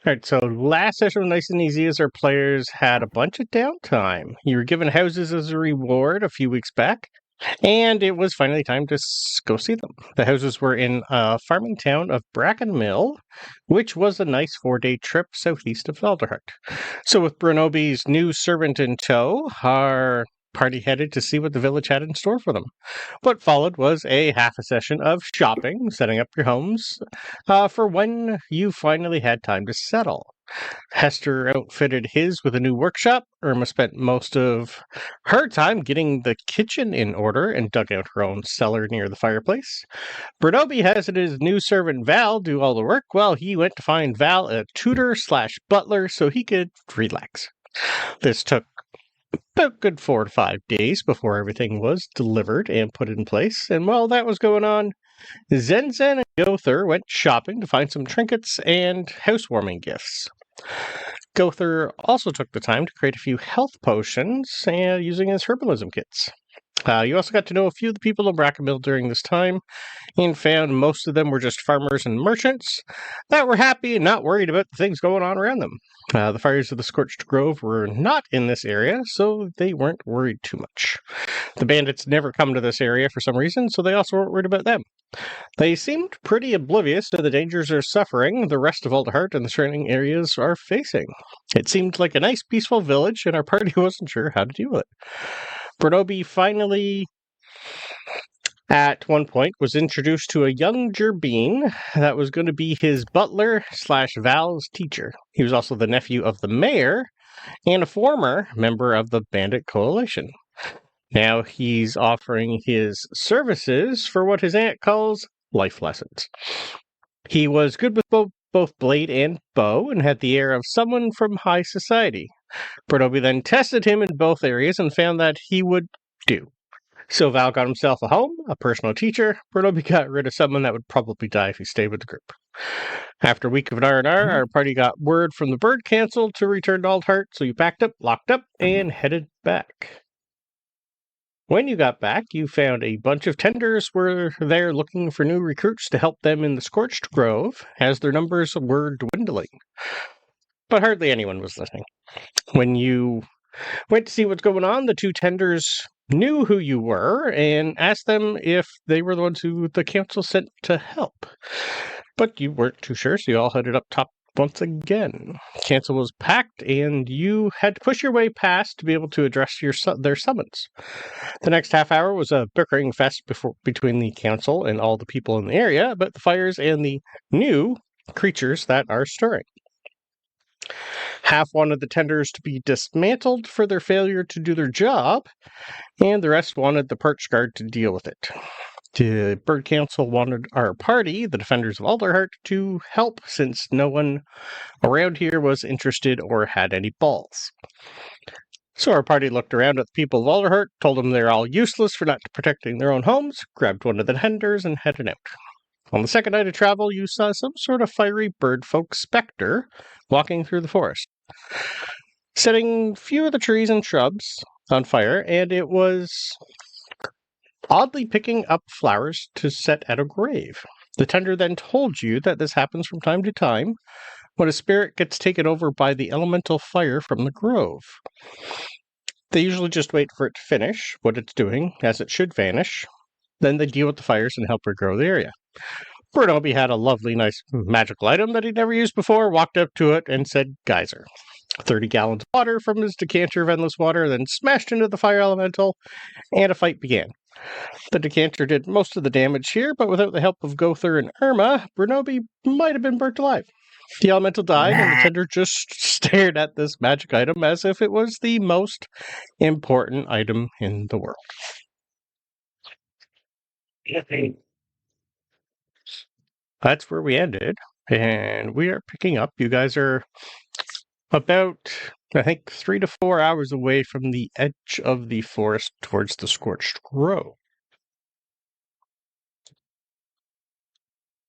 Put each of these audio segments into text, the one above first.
Alright, so last session was nice and easy as our players had a bunch of downtime. You were given houses as a reward a few weeks back, and it was finally time to go see them. The houses were in a farming town of Bracken Mill, which was a nice 4-day trip southeast of Velderhart. So with Brenobi's new servant in tow, our party headed to see what the village had in store for them. What followed was a half a session of shopping, setting up your homes for when you finally had time to settle. Hester outfitted his with a new workshop. Irma spent most of her time getting the kitchen in order and dug out her own cellar near the fireplace. Brenobi has his new servant Val do all the work while he went to find Val a tutor/butler so he could relax. This took about good 4 to 5 days before everything was delivered and put in place, and while that was going on, Zenzin and Gowther went shopping to find some trinkets and housewarming gifts. Gowther also took the time to create a few health potions using his herbalism kits. You also got to know a few of the people in Brackenmill during this time, and found most of them were just farmers and merchants that were happy and not worried about the things going on around them. The fires of the Scorched Grove were not in this area, so they weren't worried too much. The bandits never come to this area for some reason, so they also weren't worried about them. They seemed pretty oblivious to the dangers they're suffering the rest of Velderhart and the surrounding areas are facing. It seemed like a nice, peaceful village, and our party wasn't sure how to deal with it. Brenobi finally, at one point, was introduced to a young Gerbine that was going to be his butler/Val's teacher. He was also the nephew of the mayor and a former member of the bandit coalition. Now he's offering his services for what his aunt calls life lessons. He was good with both blade and bow and had the air of someone from high society. Brenobi then tested him in both areas and found that he would do. So Val got himself a home, a personal teacher. Brenobi got rid of someone that would probably die if he stayed with the group. After a week of an R&R, our party got word from the Bird Council to return to Aldhart, so you packed up, locked up, and headed back. When you got back, you found a bunch of tenders were there looking for new recruits to help them in the Scorched Grove, as their numbers were dwindling. But hardly anyone was listening. When you went to see what's going on, the two tenders knew who you were and asked them if they were the ones who the council sent to help. But you weren't too sure, so you all headed up top once again. Council was packed, and you had to push your way past to be able to address their summons. The next half hour was a bickering fest between the council and all the people in the area about the fires and the new creatures that are stirring. Half wanted the tenders to be dismantled for their failure to do their job, and the rest wanted the Perch Guard to deal with it. The Bird Council wanted our party, the Defenders of Alderheart, to help since no one around here was interested or had any balls. So our party looked around at the people of Alderheart, told them they're all useless for not protecting their own homes, grabbed one of the tenders, and headed out. On the second night of travel, you saw some sort of fiery birdfolk spectre walking through the forest, setting few of the trees and shrubs on fire, and it was oddly picking up flowers to set at a grave. The tender then told you that this happens from time to time when a spirit gets taken over by the elemental fire from the grove. They usually just wait for it to finish what it's doing, as it should vanish. Then they deal with the fires and help regrow the area. Brenobi had a lovely, nice magical item that he'd never used before, walked up to it and said, "Geyser." 30 gallons of water from his decanter of endless water, then smashed into the fire elemental, and a fight began. The decanter did most of the damage here, but without the help of Gowther and Irma, Brenobi might have been burnt alive. The elemental died, and the tender just stared at this magic item as if it was the most important item in the world. That's where we ended, and we are picking up. You guys are about, I think, 3 to 4 hours away from the edge of the forest towards the Scorched Grove.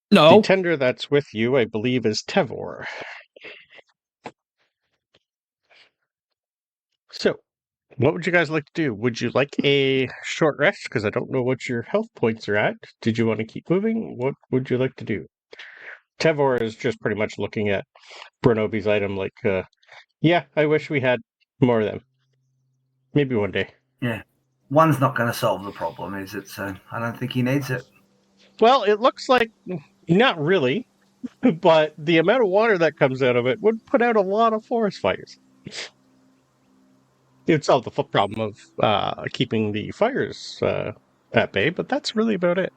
No. The tender that's with you, I believe, is Tevor. So, what would you guys like to do? Would you like a short rest? Because I don't know what your health points are at. Did you want to keep moving? What would you like to do? Tevor is just pretty much looking at Brenobi's item like, yeah, I wish we had more of them. Maybe one day. Yeah. One's not going to solve the problem, is it? So I don't think he needs it. Well, it looks like not really, but the amount of water that comes out of it would put out a lot of forest fires. It would solve the problem of keeping the fires at bay, but that's really about it.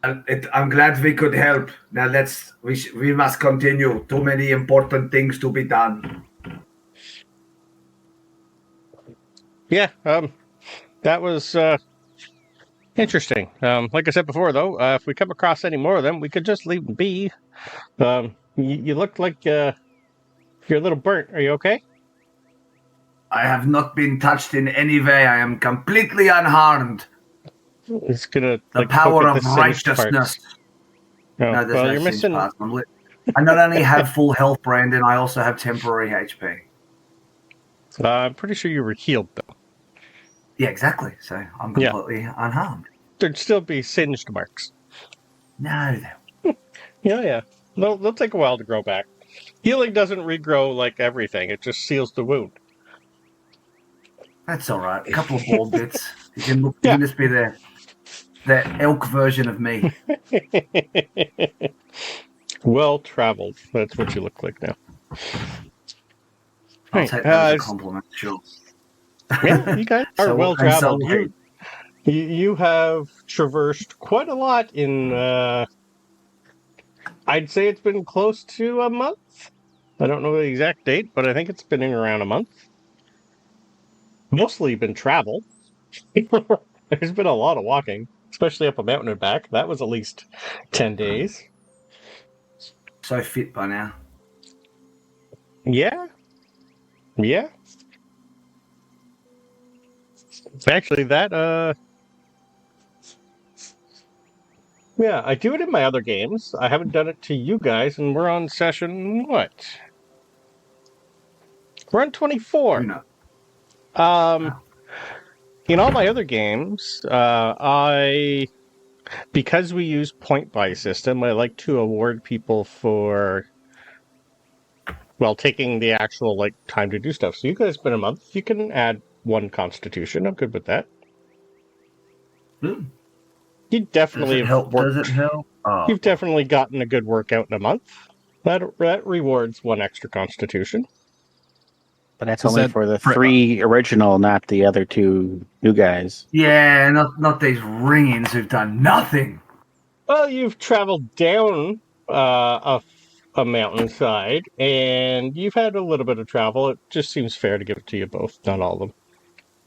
I'm glad we could help. Now we must continue. Too many important things to be done. Yeah, that was interesting. Like I said before, though, if we come across any more of them, we could just leave them be. You look like you're a little burnt. Are you okay? I have not been touched in any way. I am completely unharmed. It's gonna the power of righteousness. Oh, no, there's well, no you're missing. Parts. I not only have full health, Brandon, I also have temporary HP. I'm pretty sure you were healed, though. Yeah, exactly. So I'm completely unharmed. There'd still be singed marks. No, Yeah. They'll take a while to grow back. Healing doesn't regrow like everything. It just seals the wound. That's all right. A couple of bald bits. You can just be the elk version of me. Well traveled. That's what you look like now. I'll take that as a compliment, sure. Yeah, you guys are well traveled. You have traversed quite a lot in. I'd say it's been close to a month. I don't know the exact date, but I think it's been in around a month. Mostly been travel. There's been a lot of walking, especially up a mountain and back. That was at least 10 days. So fit by now. Yeah. Actually, that, yeah, I do it in my other games. I haven't done it to you guys, and we're on session, what? We're on 24. No. In all my other games, because we use point buy system, I like to award people for, well, taking the actual, time to do stuff. So you guys been a month. You can add 1 constitution. I'm good with that. You definitely Does it help? Oh. You've definitely gotten a good workout in a month. That rewards 1 extra constitution. But that's only for the 3 original, not the other 2 new guys. Yeah, not these ring-ins who've done nothing. Well, you've traveled down a mountainside, and you've had a little bit of travel. It just seems fair to give it to you both, not all of them.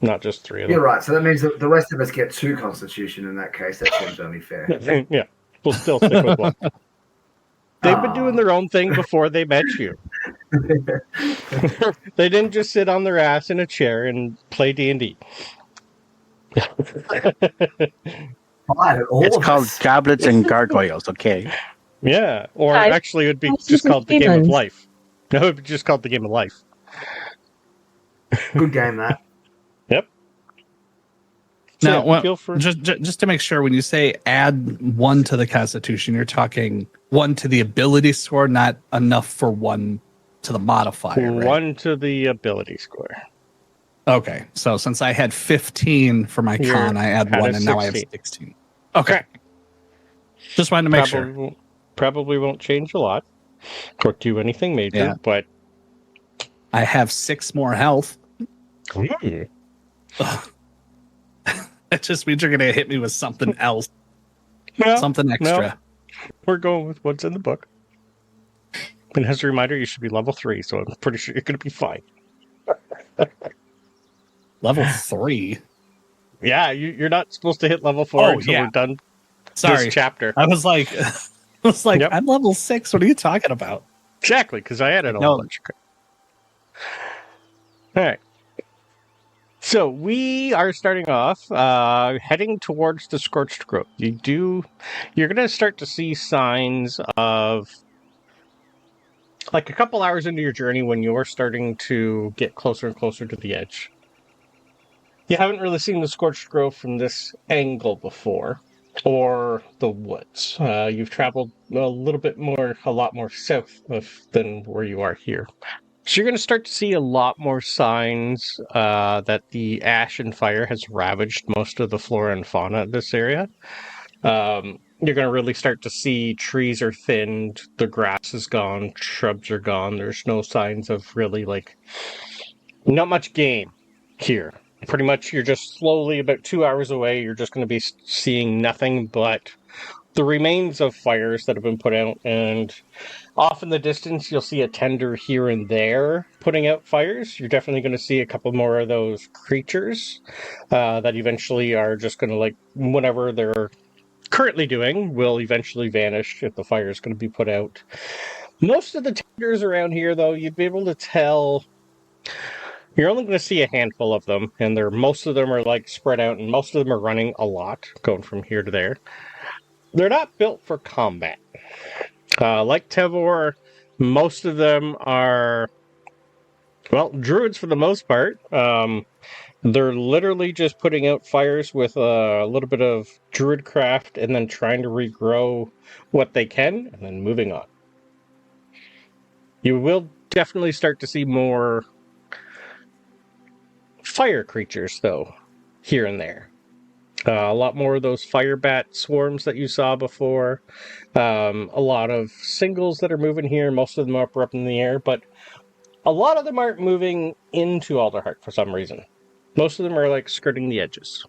Not just 3 of them. You're right, so that means that the rest of us get 2 constitution in that case. That seems only fair. Yeah, we'll still stick with 1. They've been doing their own thing before they met you. They didn't just sit on their ass in a chair and play D&D. It's called Goblets and Gargoyles, okay? Yeah, or actually it would be just called the Game of Life. No, it would be just called the Game of Life. Good game, that. Yep. Now, just to make sure, when you say add 1 to the Constitution, you're talking 1 to the ability score, not enough for 1 to the modifier, right? 1 to the ability score. Okay, so since I had 15 for my con, I add 1, and now I have 16. Okay. Just wanted to make sure. Probably won't change a lot or do anything major, but... I have 6 more health. That just means you're going to hit me with something else. Something extra. No. We're going with what's in the book. And as a reminder, you should be level 3, so I'm pretty sure you're going to be fine. Level 3? Yeah, you're not supposed to hit level 4 until we're done this chapter. I was like, yep. I'm level 6. What are you talking about? Exactly, because I added a bunch of crap. All right. So we are starting off heading towards the Scorched Grove. You're going to start to see signs of, a couple hours into your journey when you're starting to get closer and closer to the edge. You haven't really seen the Scorched Grove from this angle before. or the woods. You've traveled a lot more south than where you are here. So you're going to start to see a lot more signs that the ash and fire has ravaged most of the flora and fauna of this area. You're going to really start to see trees are thinned, the grass is gone, shrubs are gone. There's no signs of really, not much game here. Pretty much you're just slowly, about 2 hours away, you're just going to be seeing nothing but the remains of fires that have been put out, and off in the distance you'll see a tender here and there putting out fires. You're definitely going to see a couple more of those creatures that eventually are just going to, whatever they're currently doing will eventually vanish if the fire is going to be put out. Most of the tenders around here, though, you'd be able to tell. You're only going to see a handful of them, and most of them are spread out, and most of them are running a lot, going from here to there. They're not built for combat. Like Tevor, most of them are, druids for the most part. They're literally just putting out fires with a little bit of druidcraft and then trying to regrow what they can and then moving on. You will definitely start to see more fire creatures, though, here and there. A lot more of those fire bat swarms that you saw before. A lot of singles that are moving here. Most of them are up in the air, but a lot of them aren't moving into Alderheart for some reason. Most of them are skirting the edges.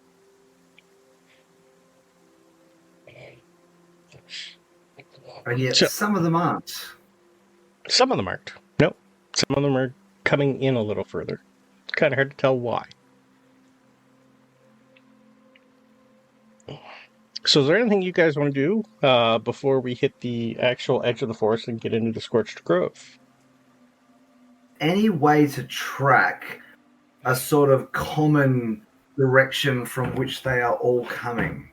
And yet some of them aren't. Some of them aren't. No. Some of them are coming in a little further. It's kind of hard to tell why. So is there anything you guys want to do before we hit the actual edge of the forest and get into the Scorched Grove? Any way to track a sort of common direction from which they are all coming?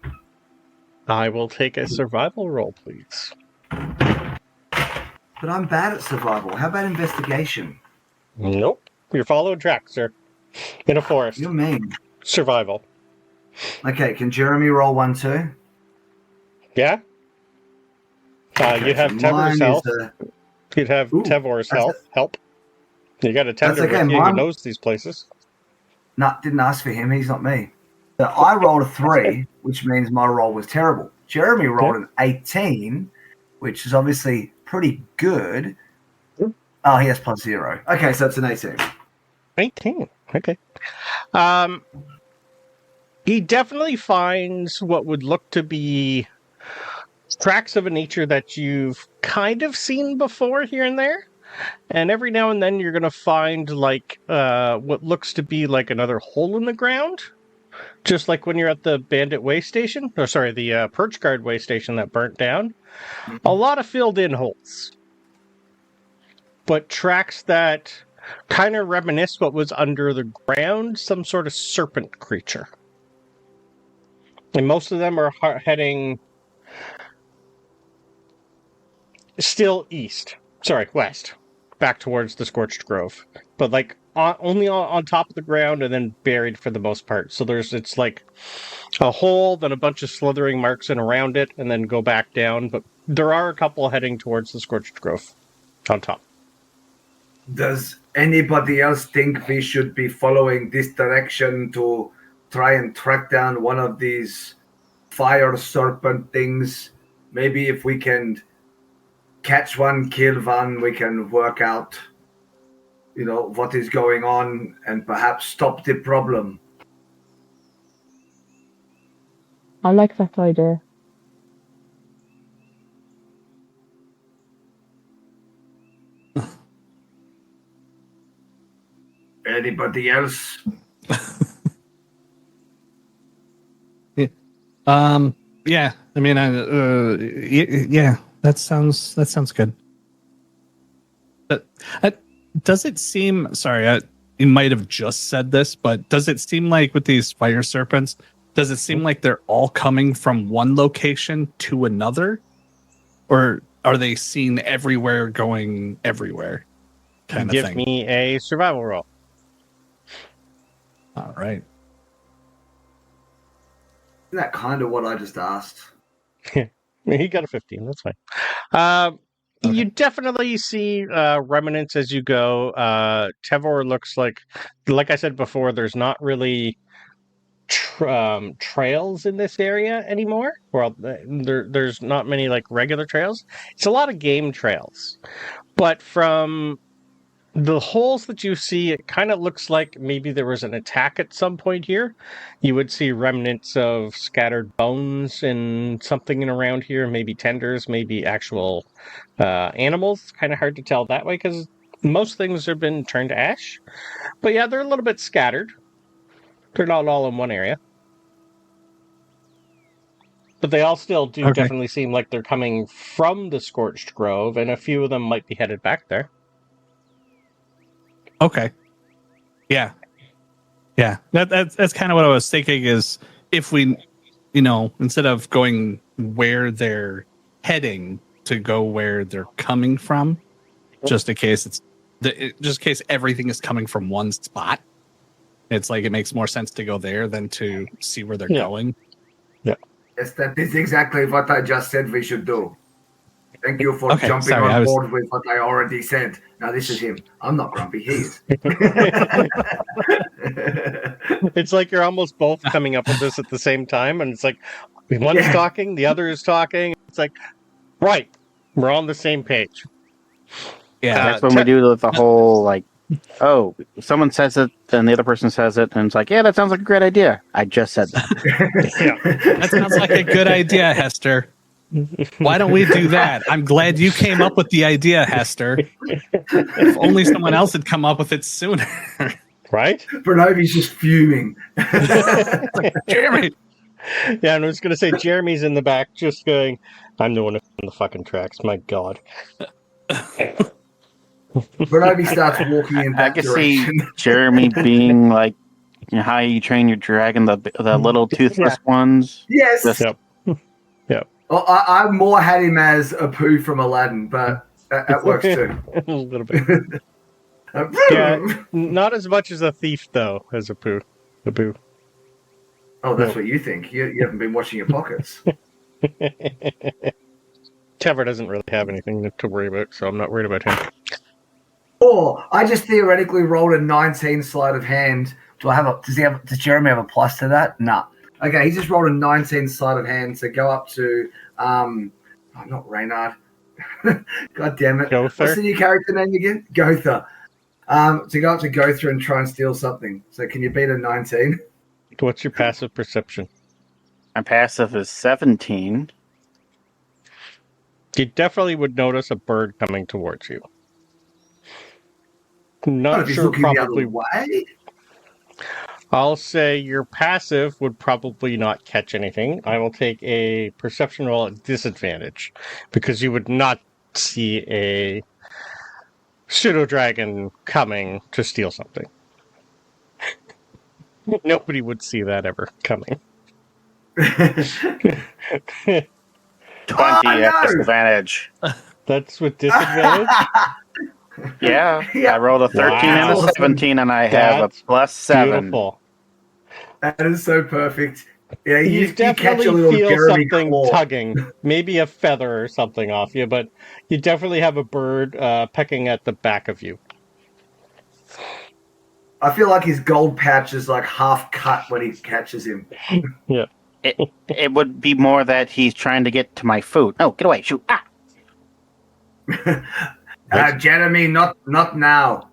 I will take a survival roll, please. But I'm bad at survival. How about investigation? Nope. You're following tracks, sir. In a forest. You're mean. Survival. Okay, can Jeremy roll 1 too? Yeah? Okay, you'd have so Tevor's health. You'd have Tevor's help. You got a tender with you who knows these places. No, didn't ask for him. He's not me. So I rolled a 3, which means my roll was terrible. Jeremy rolled an 18, which is obviously pretty good. Oh, he has +0. Okay, so it's an 18. 18. Okay. He definitely finds what would look to be tracks of a nature that you've kind of seen before here and there. And every now and then you're going to find what looks to be another hole in the ground. Just like when you're at the Bandit Way Station. Or sorry, the Perch Guard Way Station that burnt down. A lot of filled in holes. But tracks that kind of reminisce what was under the ground. Some sort of serpent creature. And most of them are heading still west, back towards the Scorched Grove. But only on top of the ground and then buried for the most part. So it's like a hole, then a bunch of slithering marks in around it, and then go back down. But there are a couple heading towards the Scorched Grove on top. Does anybody else think we should be following this direction to try and track down one of these fire serpent things? Maybe if we can catch one, kill one, we can work out, what is going on and perhaps stop the problem. I like that idea. Anybody else? Yeah. I mean, yeah. That sounds good. But does it seem? Sorry, you might have just said this, but does it seem like with these fire serpents, does it seem like they're all coming from one location to another, or are they seen everywhere, going everywhere? Kind of thing. Give me a survival roll. All right. that kind of what I just asked? He got a 15. That's fine. You definitely see remnants as you go. Tevor looks like I said before, there's not really trails in this area anymore. Well, there's not many like regular trails. It's a lot of game trails. But from the holes that you see, it kind of looks like maybe there was an attack at some point here. You would see remnants of scattered bones and something around here, maybe tenders, maybe actual animals. Kind of hard to tell that way because most things have been turned to ash. But yeah, they're a little bit scattered. They're not all in one area. But they all still do definitely seem like they're coming from the Scorched Grove, and a few of them might be headed back there. Okay. Yeah. That's kind of what I was thinking is if we, instead of going where they're heading to go where they're coming from, just in case everything is coming from one spot. It's like it makes more sense to go there than to see where they're going. Yeah. Yes, that is exactly what I just said we should do. Thank you for jumping on board with what I already said. Now this is him. I'm not grumpy. He is. It's like you're almost both coming up with this at the same time, and it's like one is talking, the other is talking. It's like, right, we're on the same page. Yeah, that's when we do the whole like, oh, someone says it, then the other person says it, and it's like, yeah, that sounds like a great idea. I just said that. That sounds like a good idea, Hester. Why don't we do that? I'm glad you came up with the idea, Hester. If only someone else had come up with it sooner. Right? Bernobi's just fuming. Jeremy. Yeah, and I was going to say Jeremy's in the back just going, I'm the one on the fucking tracks. My God. Bernobi starts walking in that I can direction. see Jeremy being like, how you train your dragon, the little toothless ones. Yes. Yep. Well, I more had him as a poo from Aladdin, but that works too. A little bit. Yeah, not as much as a thief, though, as a poo. The poo. Oh, that's what you think. You haven't been watching your pockets. Tevor doesn't really have anything to worry about, so I'm not worried about him. Or I just theoretically rolled a 19 sleight of hand. Does Jeremy have a plus to that? Nah. Okay, he just rolled a 19 sleight of hand to go up to, not Reynard. God damn it. Gowther? What's the new character name again? Gowther. To go up to Gowther and try and steal something. So can you beat a 19? What's your passive perception? My passive is 17. You definitely would notice a bird coming towards you. Not sure, probably. Way? I'll say your passive would probably not catch anything. I will take a perception roll at disadvantage because you would not see a pseudo dragon coming to steal something. Nobody would see that ever coming. 20 at disadvantage. That's with disadvantage? Yeah, I rolled a 13 and a 17, and I have a plus 7. Beautiful. That is so perfect. Yeah, You catch definitely a little feel Jeremy something claw. tugging, maybe a feather or something off you, but you definitely have a bird pecking at the back of you. I feel like his gold pouch is like half cut when he catches him. Yeah. It would be more that he's trying to get to my food. No, get away, shoot. Jeremy, not now.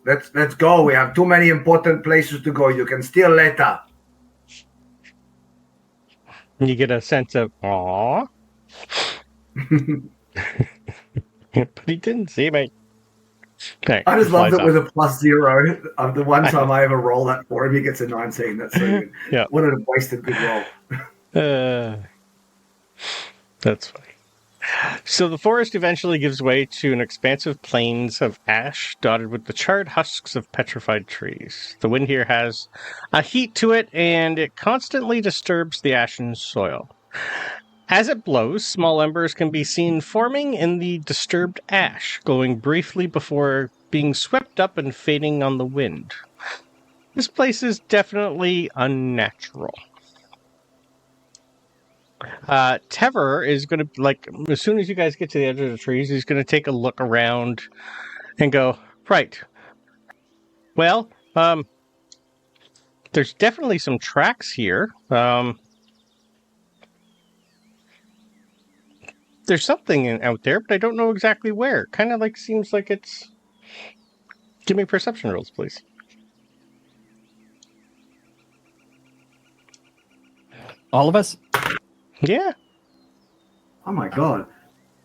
Let's go. We have too many important places to go. You can steal later. You get a sense of, aww. But he didn't see me. Okay, I just love flies that with off. a +0. Of the one time I ever roll that for him, he gets a 19. That's so good. Yeah. What a wasted good roll. That's funny. So the forest eventually gives way to an expansive plains of ash dotted with the charred husks of petrified trees. The wind here has a heat to it, and it constantly disturbs the ashen soil. As it blows, small embers can be seen forming in the disturbed ash, glowing briefly before being swept up and fading on the wind. This place is definitely unnatural. Tever is going to, like, as soon as you guys get to the edge of the trees, he's going to take a look around and go, right. Well, there's definitely some tracks here. There's something out there, but I don't know exactly where. Kind of like seems like it's... Give me perception rolls, please. All of us? Yeah. Oh my god.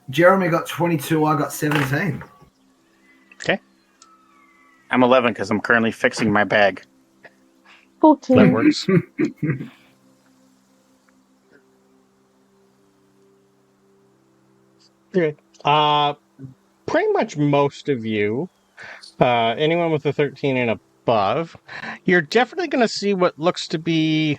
Jeremy got 22, I got 17. Okay. I'm 11 because I'm currently fixing my bag. 14. That works. Okay. Pretty much most of you, anyone with a 13 and above, you're definitely going to see what looks to be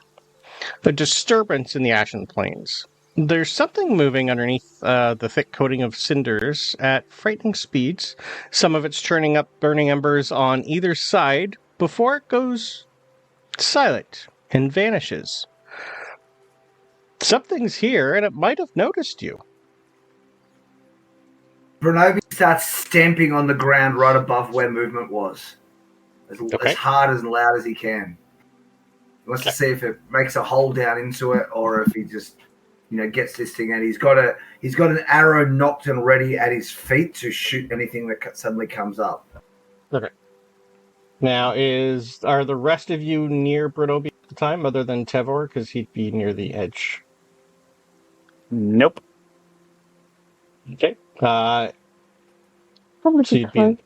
a disturbance in the Ashen Plains. There's something moving underneath the thick coating of cinders at frightening speeds. Some of it's churning up burning embers on either side before it goes silent and vanishes. Something's here, and it might have noticed you. Brenobi starts stamping on the ground right above where movement was. As hard and loud as he can. He wants to see if it makes a hole down into it or if he just, gets this thing and he's got an arrow knocked and ready at his feet to shoot anything that suddenly comes up. Okay. Now, are the rest of you near Brenobi at the time, other than Tevor, because he'd be near the edge? Nope. Okay. Probably So you'd close. be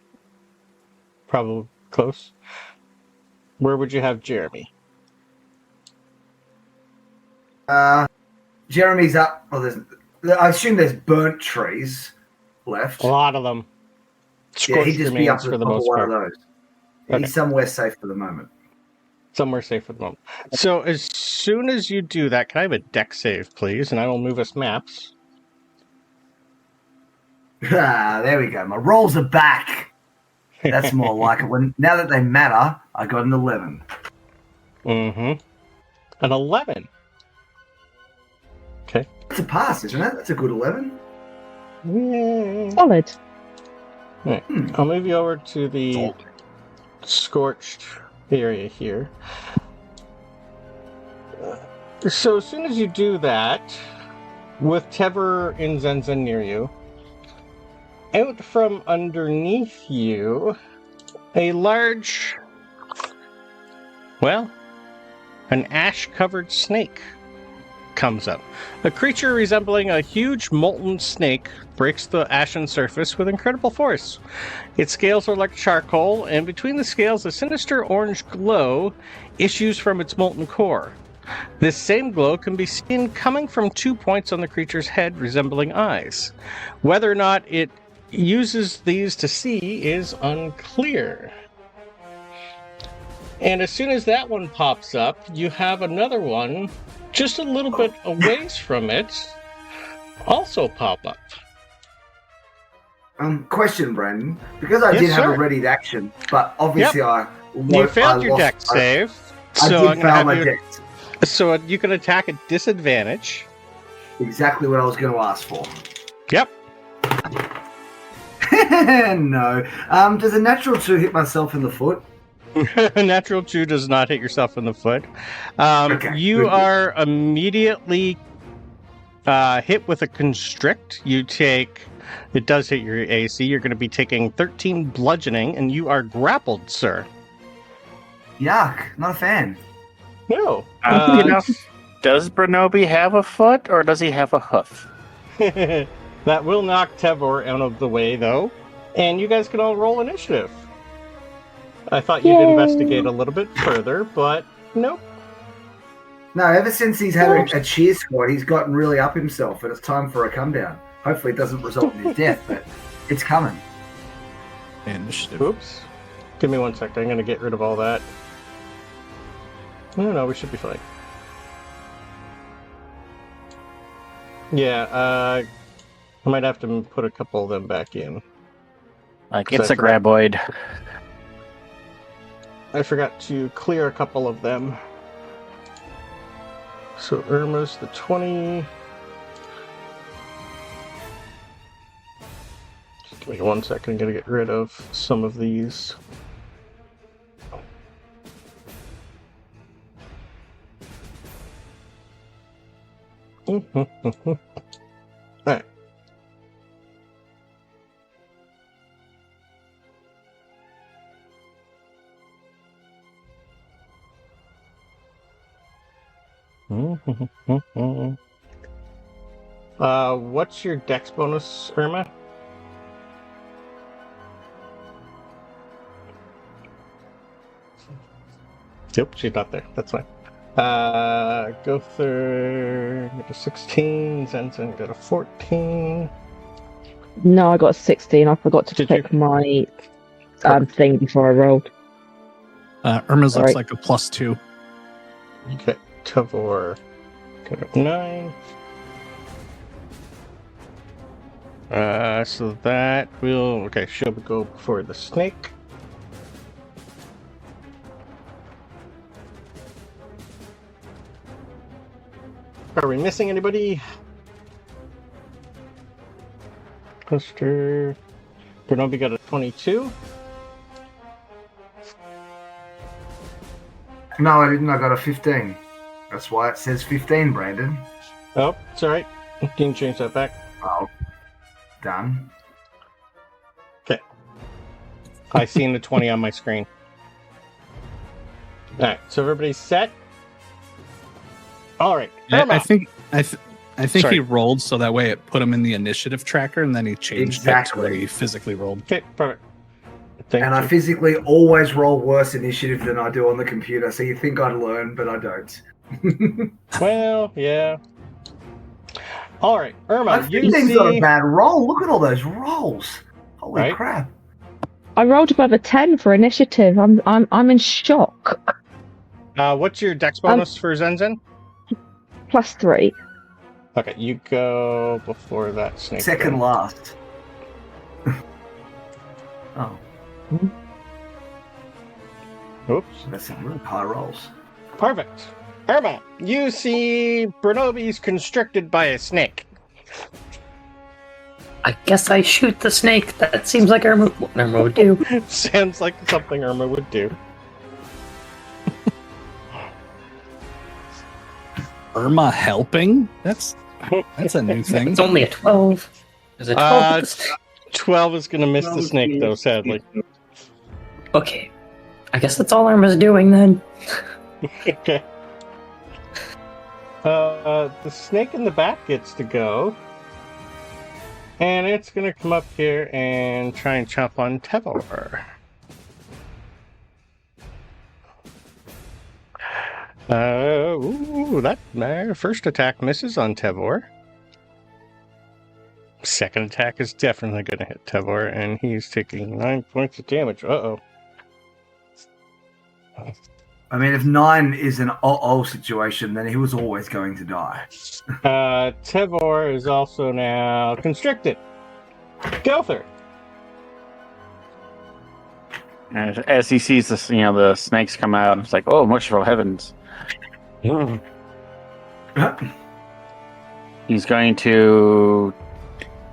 probably close. Where would you have Jeremy? Jeremy's up. I assume there's burnt trees left. A lot of them. Yeah, he'd just be up remains to for the the top of most one part. of those. Okay. He's somewhere safe for the moment. Somewhere safe at the moment. So as soon as you do that, can I have a deck save, please? And I will move us maps. There we go. My rolls are back. That's more like it. Now that they matter, I got an 11. Mm-hmm. An 11. Okay. That's a pass, isn't it? That's a good 11. Yeah. Solid. Right. I'll move you over to the scorched area here. So as soon as you do that, with Tever and Zenzin near you, out from underneath you, a large, an ash-covered snake comes up. A creature resembling a huge molten snake breaks the ashen surface with incredible force. Its scales are like charcoal, and between the scales a sinister orange glow issues from its molten core. This same glow can be seen coming from 2 points on the creature's head resembling eyes. Whether or not it uses these to see is unclear. And as soon as that one pops up, you have another one just a little bit a ways from it also pop up. Question, Brandon. Because I did have a readied action, but obviously You failed your deck save, so I'm going to have you. So you can attack at disadvantage. Exactly what I was going to ask for. Yep. No. Does a natural 2 hit myself in the foot? Natural 2 does not hit yourself in the foot. You are immediately hit with a constrict. It does hit your AC. You're going to be taking 13 bludgeoning, and you are grappled, sir. Yuck. Not a fan. No. Does Brenobi have a foot, or does he have a hoof? That will knock Tevor out of the way, though. And you guys can all roll initiative. I thought you'd investigate a little bit further, but nope. No, ever since he's had a cheer squad, he's gotten really up himself, and it's time for a come down. Hopefully it doesn't result in his death, but it's coming. Initiative. Oops. Give me 1 second. I'm going to get rid of all that. No, we should be fine. Yeah, I might have to put a couple of them back in. It's a graboid. I forgot to clear a couple of them. So Irma's the 20, Give me 1 second. I'm gonna get rid of some of these. Alright. What's your dex bonus, Irma? Yep, she's not there. That's fine. Gowther got a 16, Zenzin got a 14. No, I got a 16. I forgot to Did pick you? my thing before I rolled. Irma's looks Alright. like a +2. Okay, Tavor got a 9. So that will... Okay, she'll go before the snake. Are we missing anybody? Hester... Bernobi got a 22. No, I didn't. I got a 15. That's why it says 15, Brandon. Oh, it's alright. You can change that back. Oh, done. I seen the 20 on my screen. Alright, so everybody's set? Alright, Irma. I think Sorry. he rolled so that way it put him in the initiative tracker, and then he changed it to Exactly. where he physically rolled. Okay, perfect. Thank And you. I physically always roll worse initiative than I do on the computer, so you think I'd learn, but I don't. Well, yeah. Alright, Irma, My you 15's not a see... bad roll. Look at all those rolls. Holy Right. crap. I rolled above a 10 for initiative. I'm in shock. what's your dex bonus for Zenzin? +3. Okay, you go before that snake. Second then. last. Oh, Oops. that's some really high rolls. Perfect. Irma, you see Bernobi's constricted by a snake. I guess I shoot the snake. That seems like Irma would do. Sounds like something Irma would do. Irma helping? That's a new thing. It's only a 12. Is it 12 with the snake? 12 is going to miss the snake, though, sadly. Okay. I guess that's all Irma's doing then. Okay. The snake in the back gets to go. And it's going to come up here and try and chomp on Tevor. That first attack misses on Tevor. Second attack is definitely going to hit Tevor, and he's taking 9 points of damage. Uh-oh. I mean, if 9 is an uh-oh situation, then he was always going to die. Tevor is also now constricted. Gowther. And as he sees this, the snakes come out, it's like, oh, merciful heavens. He's going to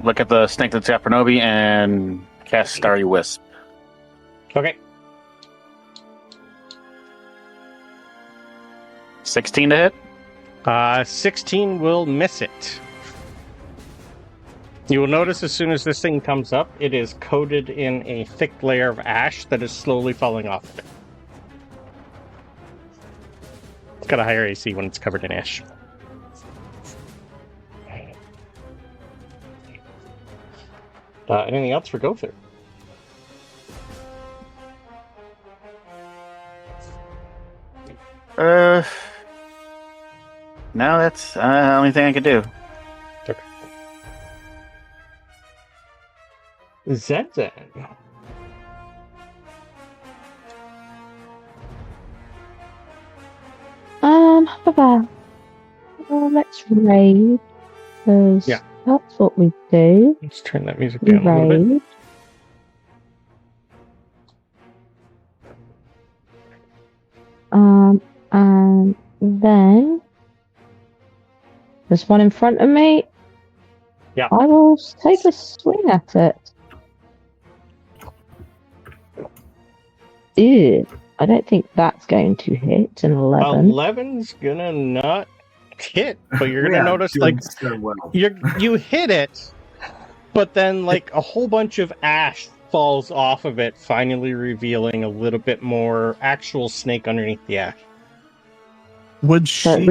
look at the snake that's got Bernobi and cast Starry Wisp. Okay. 16 to hit? 16 will miss it. You will notice as soon as this thing comes up, it is coated in a thick layer of ash that is slowly falling off of it. It's got a higher AC when it's covered in ash. Anything else for Gowther? No, that's the only thing I could do. Zenzin. Bye-bye. Let's raid. Because Yeah. that's what we do. Let's turn that music We down a little bit. raid. And then there's one in front of me. Yeah. I will take a swing at it. Ew. I don't think that's going to hit an 11. 11's gonna not hit, but you're We gonna are notice doing like so well. you hit it, but then like a whole bunch of ash falls off of it, finally revealing a little bit more actual snake underneath the ash. Would she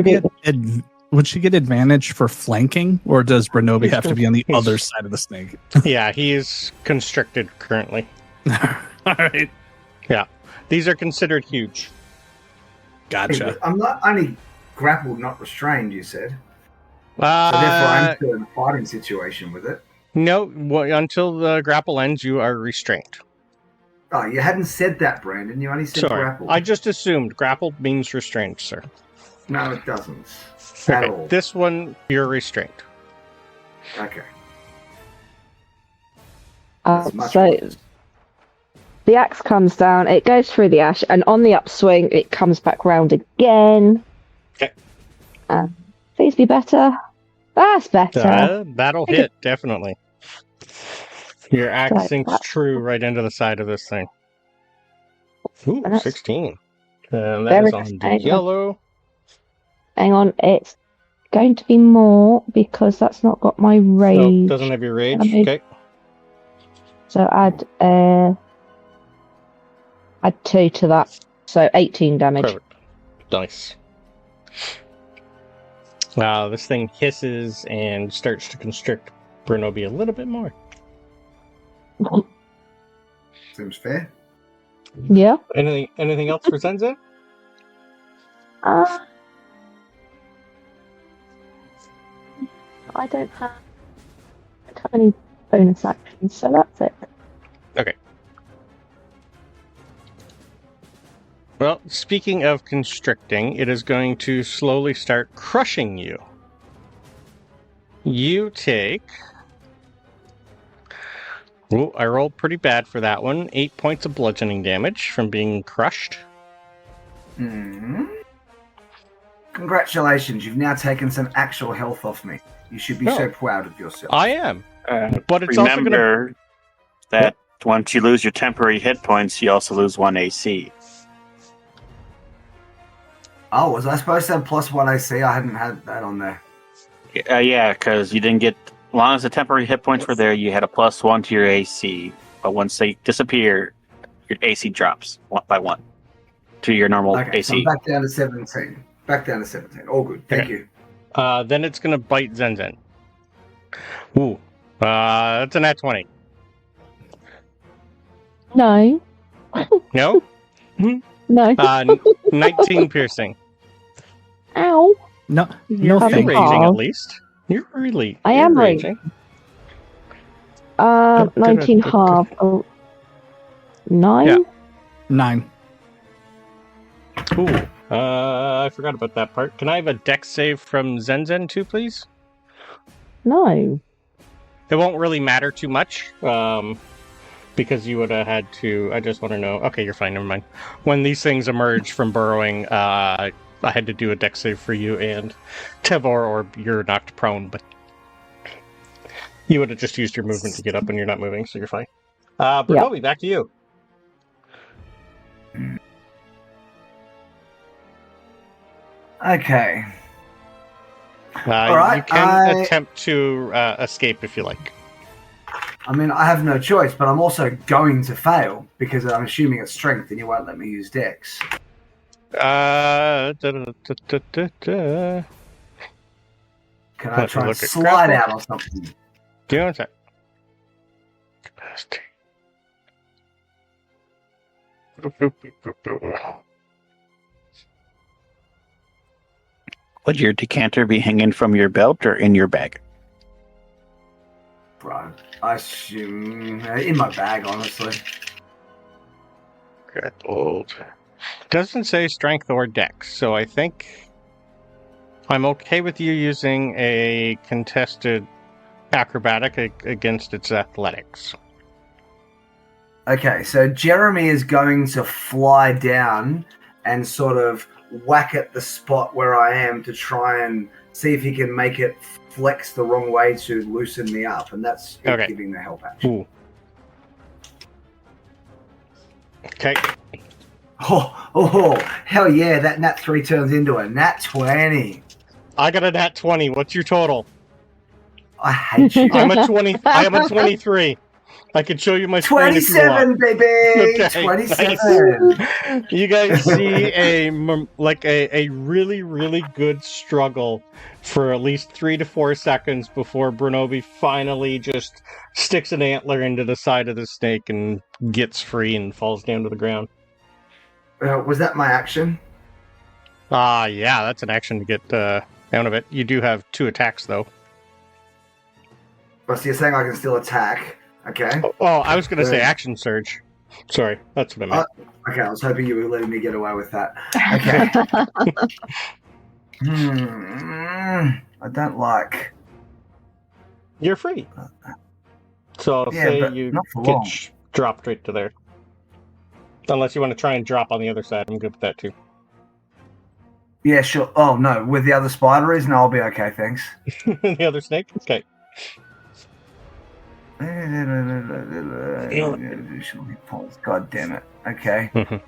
get advantage for flanking, or does Brenobi have to be on the other side of the snake? Yeah, he is constricted currently. All right. Yeah, these are considered huge. Gotcha. I'm not only grappled, not restrained, you said. So therefore, Uh, I'm still in a fighting situation with it. no, until the grapple ends, you are restrained. Oh, you hadn't said that, Brandon. You only said Sorry, grappled. I just assumed grappled means restrained, sir. No, it doesn't. At all. This one, you're restrained. Okay. So Much worse. the axe comes down, it goes through the ash, and on the upswing, it comes back round again. Okay. Please be better. That's better. That'll hit, definitely. Your axe Right, sinks true right into the side of this thing. Ooh, And that's 16. And that very is on the nice. yellow. Hang on, it's going to be more because that's not got my No, rage. doesn't have your rage. Damage. Okay. So add 2 to that. So 18 damage. Perfect. Nice. This thing hisses and starts to constrict Brenobi a little bit more. Seems fair. Yeah. Anything else for Zenzen? I don't have any bonus actions, so that's it. Okay. Well, speaking of constricting, it is going to slowly start crushing you. You take... Ooh, I rolled pretty bad for that one. 8 points of bludgeoning damage from being crushed. Mm-hmm. Congratulations, you've now taken some actual health off me. You should be so proud of yourself. I am. But it's also going to... Remember that once you lose your temporary hit points, you also lose 1 AC. Oh, was I supposed to have +1 AC? I hadn't had that on there. Yeah, because you didn't get... As long as the temporary hit points were there, you had a +1 to your AC. But once they disappear, your AC drops by 1 to your normal Okay, so AC. I'm back down to 17. Back down to 17. All good. Thank you. Then it's going to bite Zenzen. Ooh. That's a nat 20. No. No? No. 19 piercing. Ow. No, You're thank you. raging at least. You're really. I you're am raging. 19 half. Oh, 9? Yeah. 9. Ooh. I forgot about that part. Can I have a dex save from Zenzen too, please? No. It won't really matter too much, because you would have had to... I just want to know... Okay, you're fine, never mind. When these things emerge from burrowing, I had to do a dex save for you and Tevor, or you're knocked prone, but you would have just used your movement to get up and you're not moving, so you're fine. Brenobi, back to you. Okay. You can attempt to escape if you like. I mean, I have no choice, but I'm also going to fail because I'm assuming it's strength and you won't let me use dex. Can I try and slide out or something? Do you want that? Capacity. Would your decanter be hanging from your belt or in your bag? Right. I assume in my bag, honestly. Got old. Doesn't say strength or dex, so I think I'm okay with you using a contested acrobatic against its athletics. Okay, so Jeremy is going to fly down and sort of whack at the spot where I am to try and see if he can make it flex the wrong way to loosen me up, and that's giving the help action. Ooh. Okay. Oh, hell yeah! That nat 3 turns into a nat 20. I got a nat 20. What's your total? I hate you. I'm a 20. I am a 23. I can show you my screen if you want. 27, baby. Okay, 27. nice. You guys see a really, really good struggle for at least 3 to 4 seconds before Brunobi finally just sticks an antler into the side of the snake and gets free and falls down to the ground. Was that my action? Yeah, that's an action to get out of it. You do have 2 attacks, though. Well, so you're saying I can still attack. Okay. Oh, I was going to say action surge. Sorry, that's what I meant. Okay, I was hoping you were letting me get away with that. Okay. I don't like. You're free. So Yeah, say but you not for get long. dropped right to there. Unless you want to try and drop on the other side. I'm good with that too. Yeah, sure. Oh, no. With the other spider is? No, I'll be okay, thanks. The other snake? Okay. God damn it. Okay. Mhm.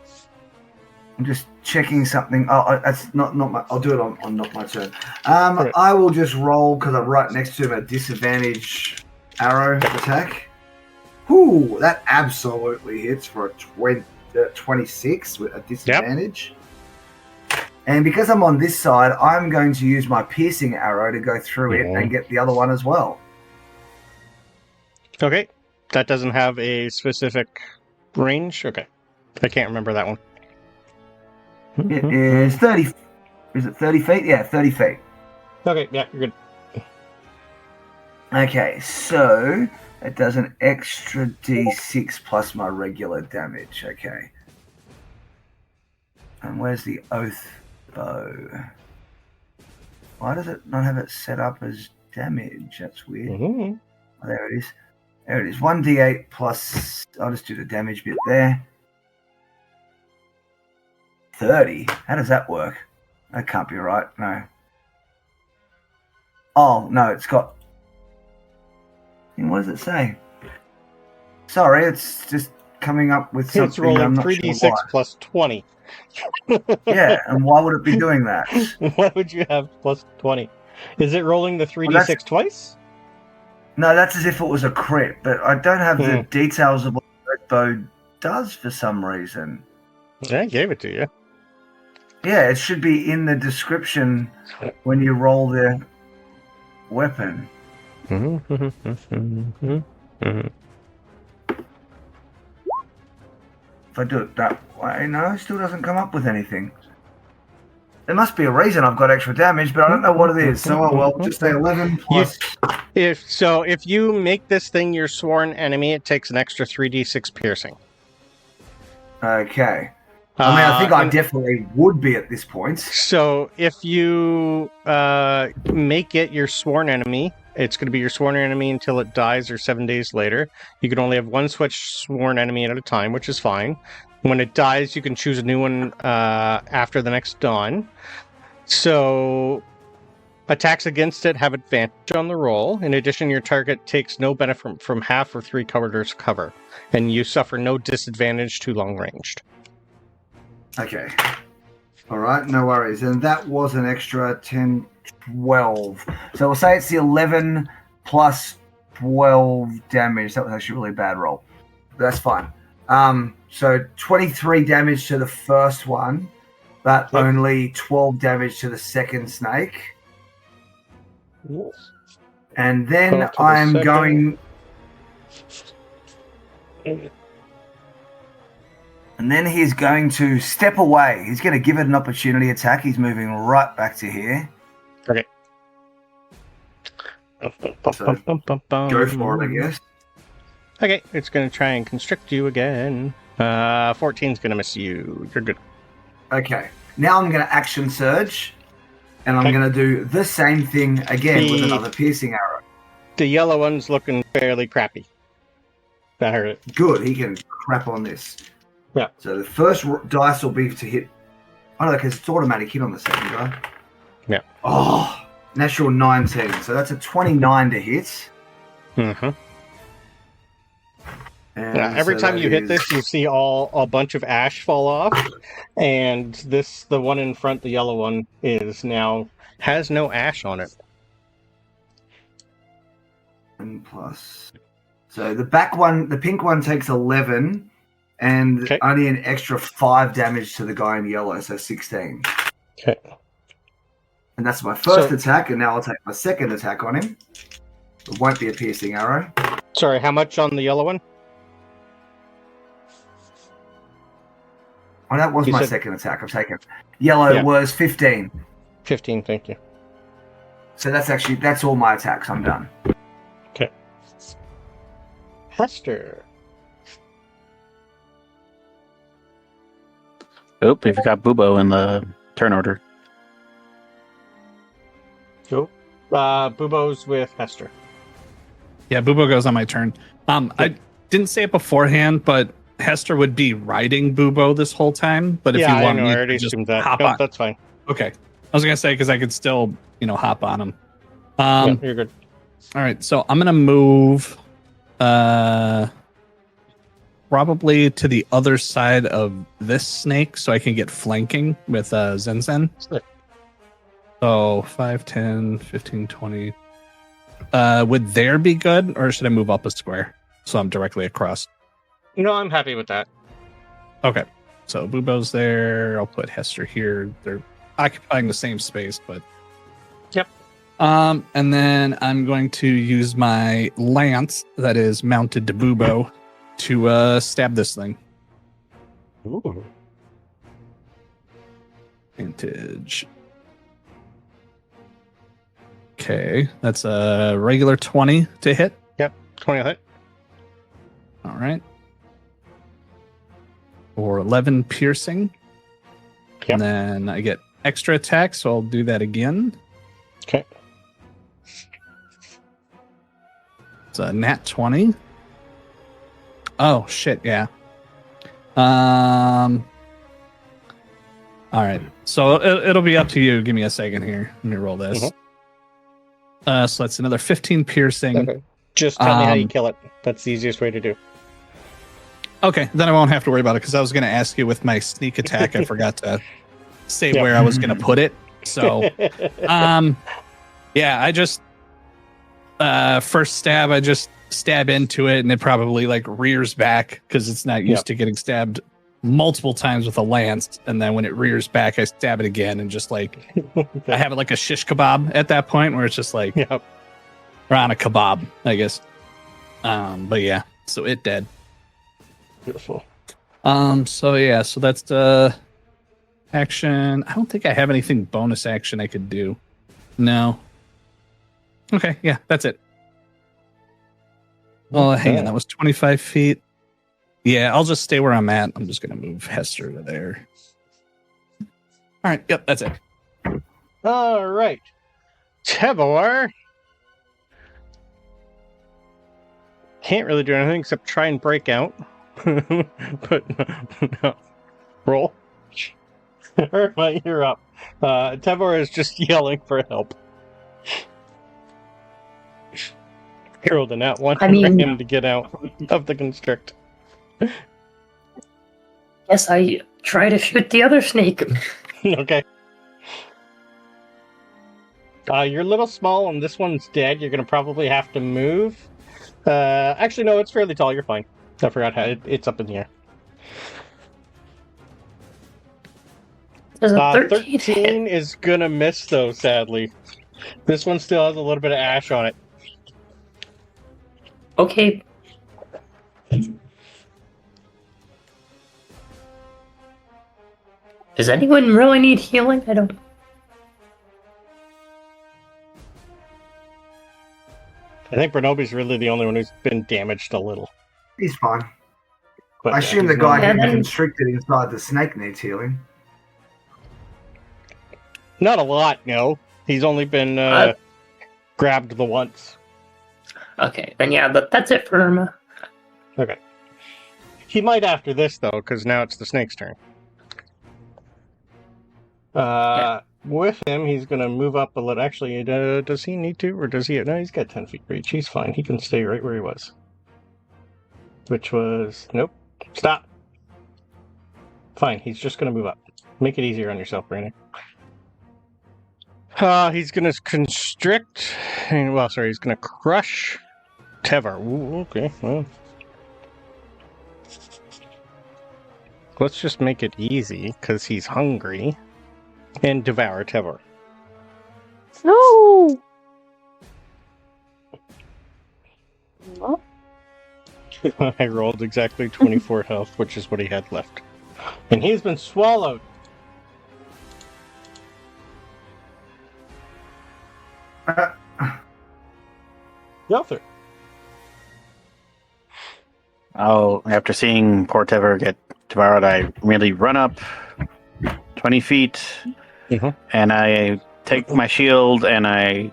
I'm just checking something. Oh, that's not my. I'll do it on not my turn. Right. I will just roll because I'm right next to him at disadvantage arrow attack. Whoo, that absolutely hits for a 26 with a disadvantage. And because I'm on this side, I'm going to use my piercing arrow to go through it and get the other one as well. Okay. That doesn't have a specific range? Okay. I can't remember that one. It is 30. Is it 30 feet? Yeah, 30 feet. Okay, yeah, you're good. Okay, so it does an extra d6 plus my regular damage. Okay. And where's the oath bow? Why does it not have it set up as damage? That's weird. Mm-hmm. Oh, there it is. There it is. 1d8 plus. I'll just do the damage bit there. 30. How does that work? That can't be right. No. Oh, no, it's got. What does it say? Sorry, it's just coming up with something. It's rolling I'm not 3d6 sure why. plus 20. Yeah, and why would it be doing that? Why would you have plus 20? Is it rolling the 3d6 twice? No, that's as if it was a crit, but I don't have the details of what that bow does for some reason. Yeah, I gave it to you. Yeah, it should be in the description when you roll the weapon. If I do it that way, no, it still doesn't come up with anything. There must be a reason I've got extra damage, but I don't know what it is. So, well, just say 11 plus. If you make this thing your sworn enemy, it takes an extra 3d6 piercing. Okay. I mean, I think I definitely would be at this point. So if you make it your sworn enemy, it's going to be your sworn enemy until it dies or 7 days later. You can only have one such sworn enemy at a time, which is fine. When it dies, you can choose a new one after the next dawn. So attacks against it have advantage on the roll. In addition, your target takes no benefit from half or 3 quarters cover, and you suffer no disadvantage to long ranged. Okay. All right, no worries. And that was an extra 10, 12. So we'll say it's the 11 plus 12 damage. That was actually a really bad roll. But that's fine. So 23 damage to the first one, but only 12 damage to the second snake. And then I'm going... And then he's going to step away. He's going to give it an opportunity attack. He's moving right back to here. Okay. So, go for it, I guess. Okay, it's going to try and constrict you again. 14's going to miss you. You're good. Okay. Now I'm going to action surge. And I'm going to do the same thing again with another piercing arrow. The yellow one's looking fairly crappy. That hurt it. Good. He can crap on this. Yeah. So the first dice will be to hit. Oh, no, because it's automatic hit on the second guy. Yeah. Oh, natural 19. So that's a 29 to hit. Mm-hmm. And Every so time that you hit is- this, you see a bunch of ash fall off, and the one in front, the yellow one, has no ash on it. and plus. So the back one, the pink one takes 11, and Okay. only an extra 5 damage to the guy in yellow, so 16. Okay. And that's my first So- attack, and now I'll take my second attack on him. It won't be a piercing arrow. Sorry, how much on the yellow one? Oh, that was You my said- second attack. I've taken. Yellow Yeah. was 15. 15, thank you. So that's all my attacks. I'm done. Hester. Oh, we forgot Bubo in the turn order. Go. Bubo's with Hester. Yeah, Bubo goes on my turn. I didn't say it beforehand, but Hester would be riding Bubo this whole time. But if Yeah, you I want know, me I to already just assumed that. hop Nope, on, that's fine. okay. I was gonna say because I could still, hop on him. Yeah, you're good. All right, so I'm gonna move, probably to the other side of this snake, so I can get flanking with Zenzin. Sure. So 5, 10, 15, 20. Would there be good, or should I move up a square so I'm directly across? No, I'm happy with that. Okay, so Bubo's there. I'll put Hester here. They're occupying the same space, but Yep. And then I'm going to use my lance that is mounted to Bubo to stab this thing. Ooh. Vantage. Okay, that's a regular 20 to hit. 20 hit. All right. Or 11 piercing. Yep. And then I get extra attack, so I'll do that again. Okay. It's a nat 20. Oh, shit, yeah. All right. So it'll be up to you. Give me a second here. Let me roll this. So that's another 15 piercing. Okay. Just tell me how you Um, kill it. That's the easiest way to do. Okay, then I won't have to worry about it because I was going to ask you with my sneak attack. I forgot to say Yep. where I was going to put it. So, yeah, I just first stab. I just stab into it, and it probably like rears back because it's not used Yep. to getting stabbed multiple times with a lance. And then when it rears back, I stab it again, and just like I have it like a shish kebab at that point, where it's just like Yep. or on a kebab, I guess. But yeah, so it dead. Beautiful. So yeah, so that's the action. I don't think I have anything bonus action I could do. No. Okay, yeah, that's it. Well, hang on, that was 25 feet. Yeah, I'll just stay where I'm at. I'm just gonna move Hester to there. All right, yep, that's it. All right. Tevor can't really do anything except try and break out. But no. Roll. Irma, you're up. Tevor is just yelling for help. He rolled a nat 1 I mean- for him to get out of the constrict. Yes, I try to shoot the other snake. Okay. You're a little small and this one's dead. You're going to probably have to move. Actually, no, it's fairly tall. You're fine. I forgot how it's up in the air. There's a 13. 13 is going to miss, though, sadly. This one still has a little bit of ash on it. Okay. Does anyone really need healing? I don't. I think Bernobi's really the only one who's been damaged a little. He's fine. But I yeah, assume the he's guy not- Yeah, getting then- constricted inside the snake needs healing. Not a lot, no. He's only been grabbed the once. Okay, then yeah, that's it for Irma. Okay. He might after this, though, because now it's the snake's turn. With him, he's going to move up a little. Actually, does he need to, or does he? No, he's got 10 feet reach. He's fine. He can stay right where he was. which was nope. Stop. Fine, he's just going to move up. Make it easier on yourself, Brandon. He's going to constrict. He's going to crush Tevar. Ooh, okay, well. Let's just make it easy, because he's hungry. And devour Tevar. No! What? I rolled exactly 24 health, which is what he had left. And he's been swallowed. Gowther. After seeing poor Tevar get devoured, I really run up 20 feet, and I take my shield, and I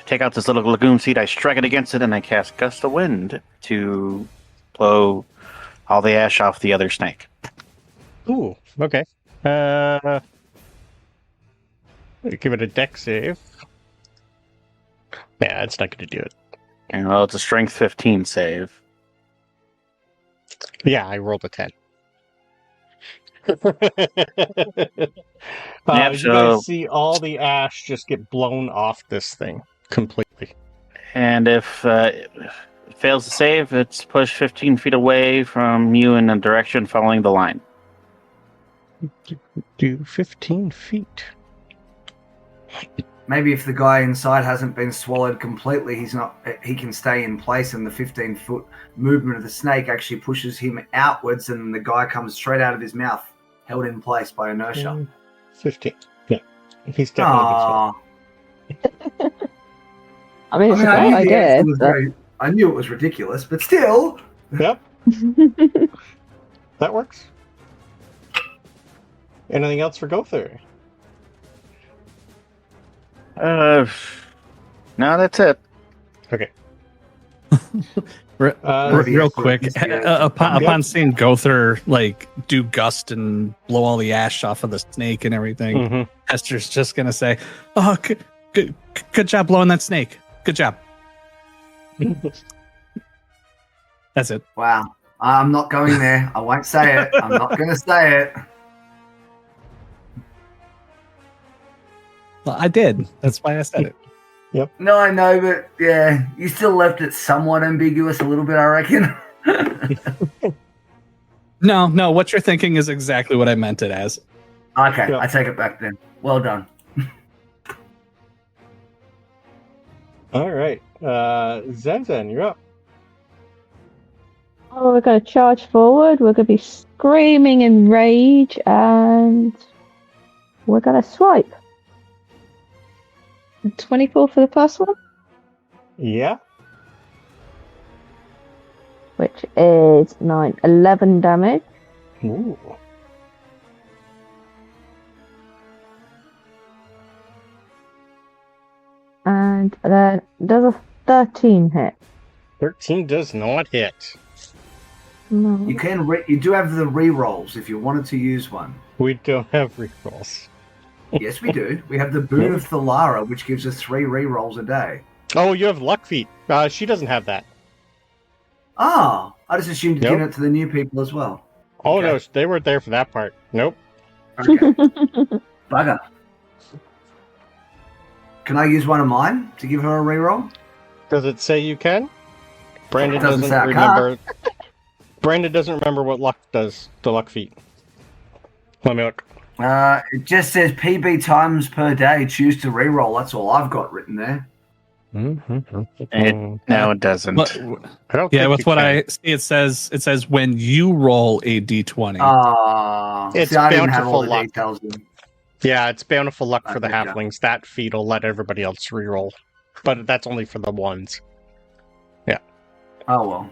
take out this little legume seed, I strike it against it, and I cast Gust of Wind to blow all the ash off the other snake. Ooh, okay. Give it a dex save. Yeah, it's not going to do it. And well, it's a strength 15 save. Yeah, I rolled a 10. You guys see all the ash just get blown off this thing completely. And if it fails to save, it's pushed 15 feet away from you in a direction following the line. Do 15 feet. Maybe if the guy inside hasn't been swallowed completely, he can stay in place, and the 15-foot movement of the snake actually pushes him outwards, and the guy comes straight out of his mouth, held in place by inertia. 15. Yeah. He's definitely I mean, it's a great idea. I knew it was ridiculous, but still. Yep. That works. Anything else for Gowther? No, that's it. Okay. Real quick, upon seeing Gowther do gust and blow all the ash off of the snake and everything, Hester's just gonna say, "Oh, good job blowing that snake. Good job." That's it. Wow. I'm not going there. I won't say it. I'm not going to say it. Well, I did. That's why I said it. Yep. No, I know, but yeah, you still left it somewhat ambiguous a little bit, I reckon. No, what you're thinking is exactly what I meant it as. Okay, Yep. I take it back then. Well done. All right. Zenzen, you're up. Oh, we're going to charge forward. We're going to be screaming in rage, and we're going to swipe. 24 for the first one, Yeah. which is 9, 11 damage. Ooh. And then does a 13 hit? 13 does not hit. No. You do have the re-rolls if you wanted to use one. We don't have rerolls. Yes, we do. We have the Boon of Thalara, which gives us 3 re-rolls a day. Oh, you have luck feet. She doesn't have that. Ah, I just assumed you'd Nope. given it to the new people as well. Oh, Okay. no, they weren't there for that part. Nope. Okay. Bugger. Can I use one of mine to give her a re-roll? Does it say you can? Brandon It doesn't doesn't say I remember. Brandon doesn't remember what luck does, the luck feat. Let me look. It just says PB times per day. Choose to re-roll. That's all I've got written there. No, it doesn't. But, I don't yeah, think with you what can. I see, it says when you roll a d20. It's I didn't have all bountiful the luck. details in. Yeah, it's bountiful luck for the Okay, yeah. halflings. That feat will let everybody else reroll. But that's only for the ones. Oh well.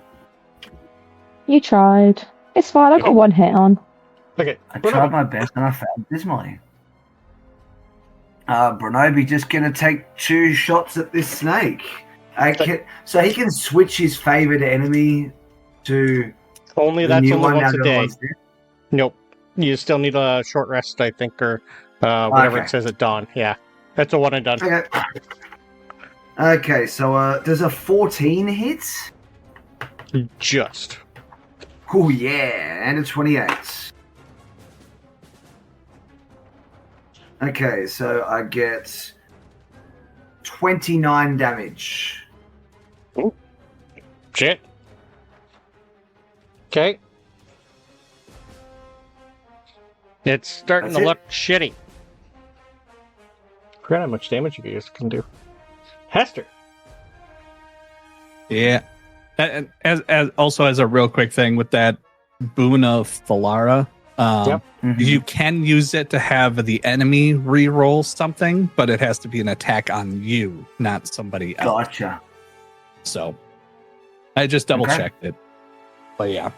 You tried. It's fine. I got one hit on. Okay. I Bruno. tried my best and I failed dismally. Brunobi just gonna take 2 shots at this snake. So he can switch his favored enemy to Only the that's new only one once now a that day. one's dead. Nope. You still need a short rest, I think, or whatever Okay. it says at dawn. Yeah. That's a one and done. Okay. Okay, so does a 14 hit? Just. Oh, yeah. And a 28. Okay, so I get 29 damage. Ooh. Shit. Okay. It's starting to look shitty. I forgot how much damage you guys can do. Hester. Yeah. And as a real quick thing with that boon of Falara, you can use it to have the enemy re-roll something, but it has to be an attack on you, not somebody else. Gotcha. So I just double checked it. But yeah.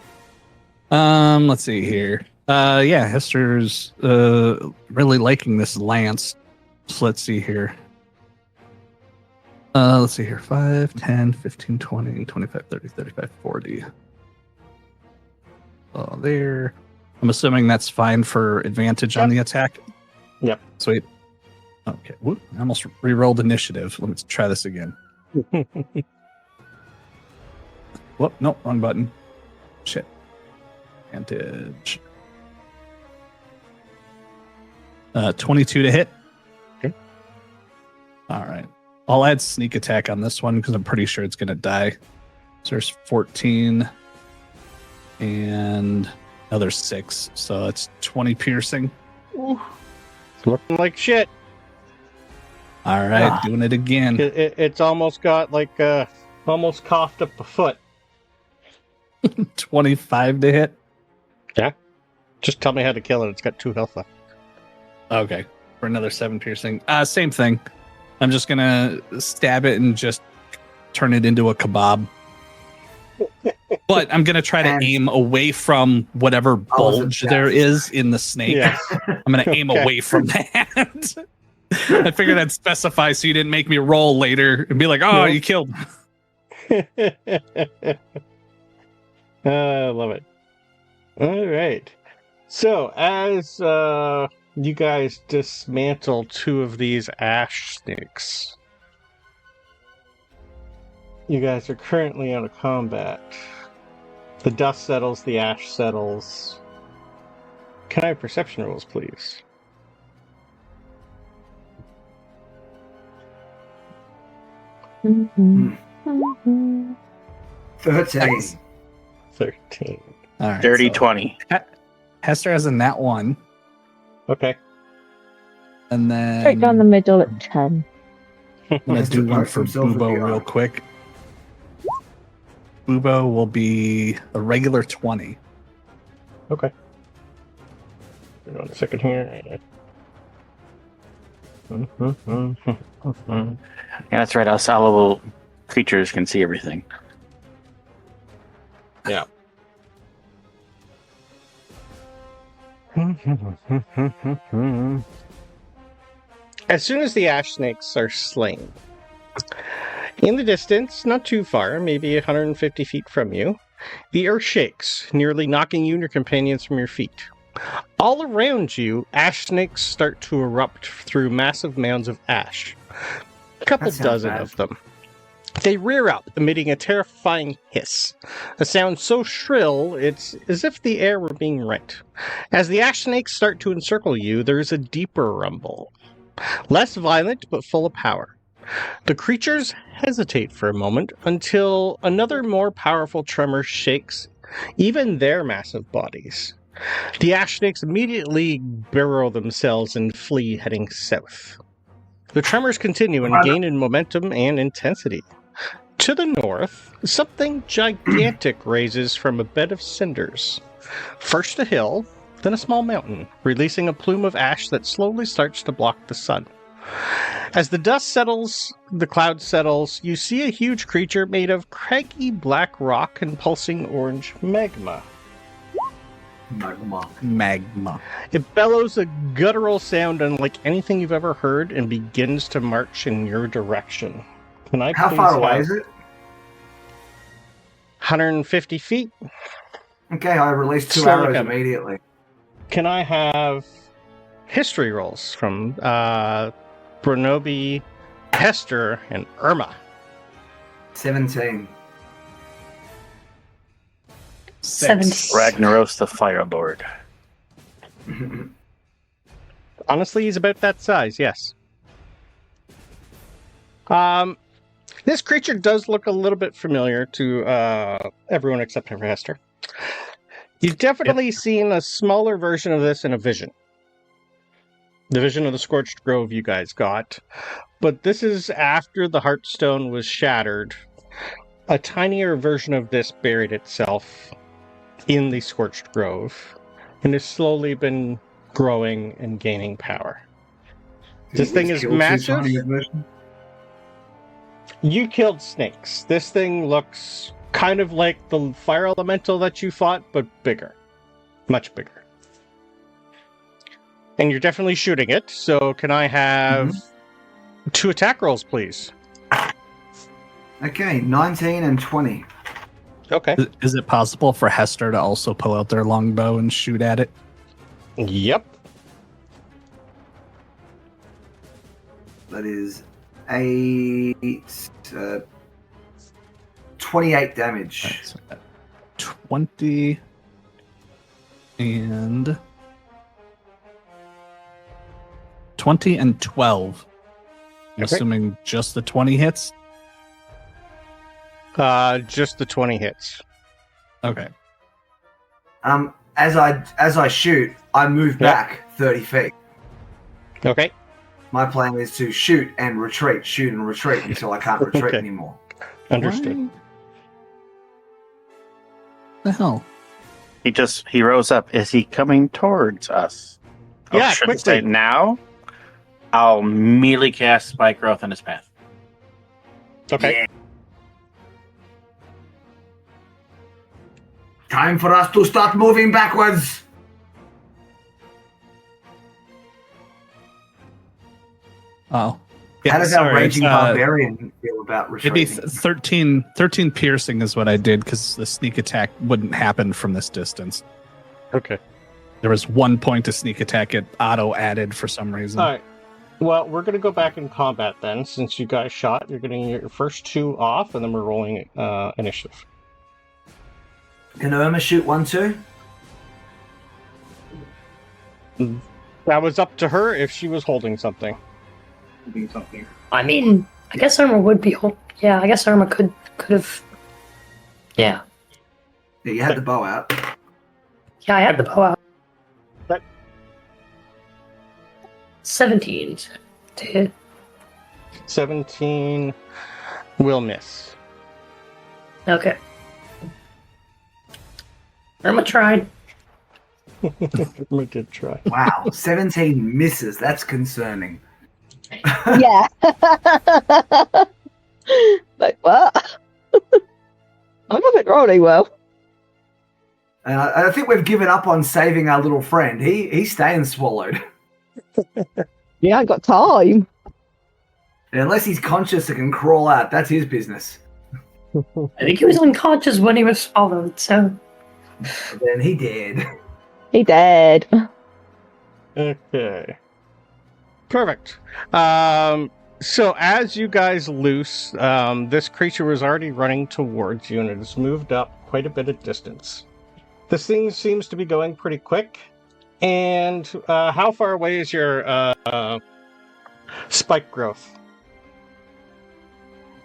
Let's see here. Yeah, Hester's really liking this lance. So let's see here. Let's see here. 5, 10, 15, 20, 25, 30, 35, 40. Oh, there. I'm assuming that's fine for advantage on the attack. Yep. Sweet. Okay. Whoop, I almost re-rolled initiative. Let me try this again. Whoop, nope, wrong button. Shit. Advantage. 22 to hit. Okay. All right. I'll add sneak attack on this one because I'm pretty sure it's going to die. So there's 14 and another 6. So that's 20 piercing. Ooh. It's looking like shit. All right, doing it again. It's almost got like almost coughed up a foot. 25 to hit. Yeah. Just tell me how to kill it. It's got 2 health left. Okay. For another 7 piercing. Same thing. I'm just going to stab it and just turn it into a kebab. But I'm going to try to aim away from whatever bulge there is in the snake. Yeah. I'm going to aim away from that. I figured I'd specify so you didn't make me roll later and be like, oh, you killed me. I love it. All right. So as you guys dismantle 2 of these ash snakes, you guys are currently out of combat. The dust settles, the ash settles. Can I have perception rolls, please? Mm-hmm. 13. Nice. 13. All right, Dirty 20. Hester has a nat 1. Okay. And then Straight down the middle at 10. I'm going to do one for Bubo real quick. Bubo will be a regular 20. Okay. Hold on a second here. Yeah, that's right. Us allowable creatures can see everything. Yeah. As soon as the ash snakes are slain, in the distance, not too far, maybe 150 feet from you, the earth shakes, nearly knocking you and your companions from your feet. All around you, ash snakes start to erupt through massive mounds of ash. A couple dozen of them. They rear up, emitting a terrifying hiss. A sound so shrill, it's as if the air were being rent. As the ash snakes start to encircle you, there is a deeper rumble. Less violent, but full of power. The creatures hesitate for a moment until another more powerful tremor shakes even their massive bodies. The ash snakes immediately burrow themselves and flee, heading south. The tremors continue and gain in momentum and intensity. To the north, something gigantic raises from a bed of cinders. First a hill, then a small mountain, releasing a plume of ash that slowly starts to block the sun. As the dust settles, the cloud settles, you see a huge creature made of craggy black rock and pulsing orange magma. Magma. It bellows a guttural sound unlike anything you've ever heard and begins to march in your direction. Can I How far away is it? 150 feet. Okay, I release 2 arrows immediately. Can I have history rolls from Brinobi, Hester, and Irma? 17. Six. Ragnaros the Fire Lord. Honestly, he's about that size, yes. This creature does look a little bit familiar to everyone except for Hester. You've definitely seen a smaller version of this in a vision. The vision of the Scorched Grove you guys got. But this is after the Heartstone was shattered. A tinier version of this buried itself in the Scorched Grove and has slowly been growing and gaining power. This thing is massive. You killed snakes. This thing looks kind of like the fire elemental that you fought, but bigger. Much bigger. And you're definitely shooting it, so can I have 2 attack rolls, please? Okay, 19 and 20. Okay. Is it possible for Hester to also pull out their longbow and shoot at it? Yep. That is 28 damage. Right, so 20 and 20 and 12. I'm Okay. assuming just the 20 hits. Just the 20 hits. Okay. As I shoot, I move back 30 feet. Okay. My plan is to shoot and retreat until I can't retreat Okay. anymore. Understood. Why? The hell? He rose up. Is he coming towards us? Yeah, should I quickly. say now? I'll immediately cast Spike Growth in his path. Okay. Time for us to start moving backwards. Oh. How does our raging it's, barbarian feel about it'd be retreating? 13 piercing is what I did because the sneak attack wouldn't happen from this distance. Okay. There was 1 point to sneak attack it auto added for some reason. All right. Well, we're going to go back in combat then. Since you guys shot, you're getting your first 2 off, and then we're rolling initiative. Can Irma shoot 1 too? That was up to her if she was holding something. I mean, I guess Irma would be. Yeah, I guess Irma could have. Yeah. Yeah, you had the bow out. Yeah, I had the bow out. But 17 to hit. 17 will miss. Okay. Irma tried. We did try. Wow, 17 misses. That's concerning. Yeah. Like, what? I'm not been rolling well. And I think we've given up on saving our little friend. He's staying swallowed. Yeah, I got time. And unless he's conscious and can crawl out, that's his business. I think he was unconscious when he was swallowed, so. Then he did. He dead. Okay. Perfect. So as you guys loose, this creature was already running towards you, and it has moved up quite a bit of distance. This thing seems to be going pretty quick. And how far away is your spike growth?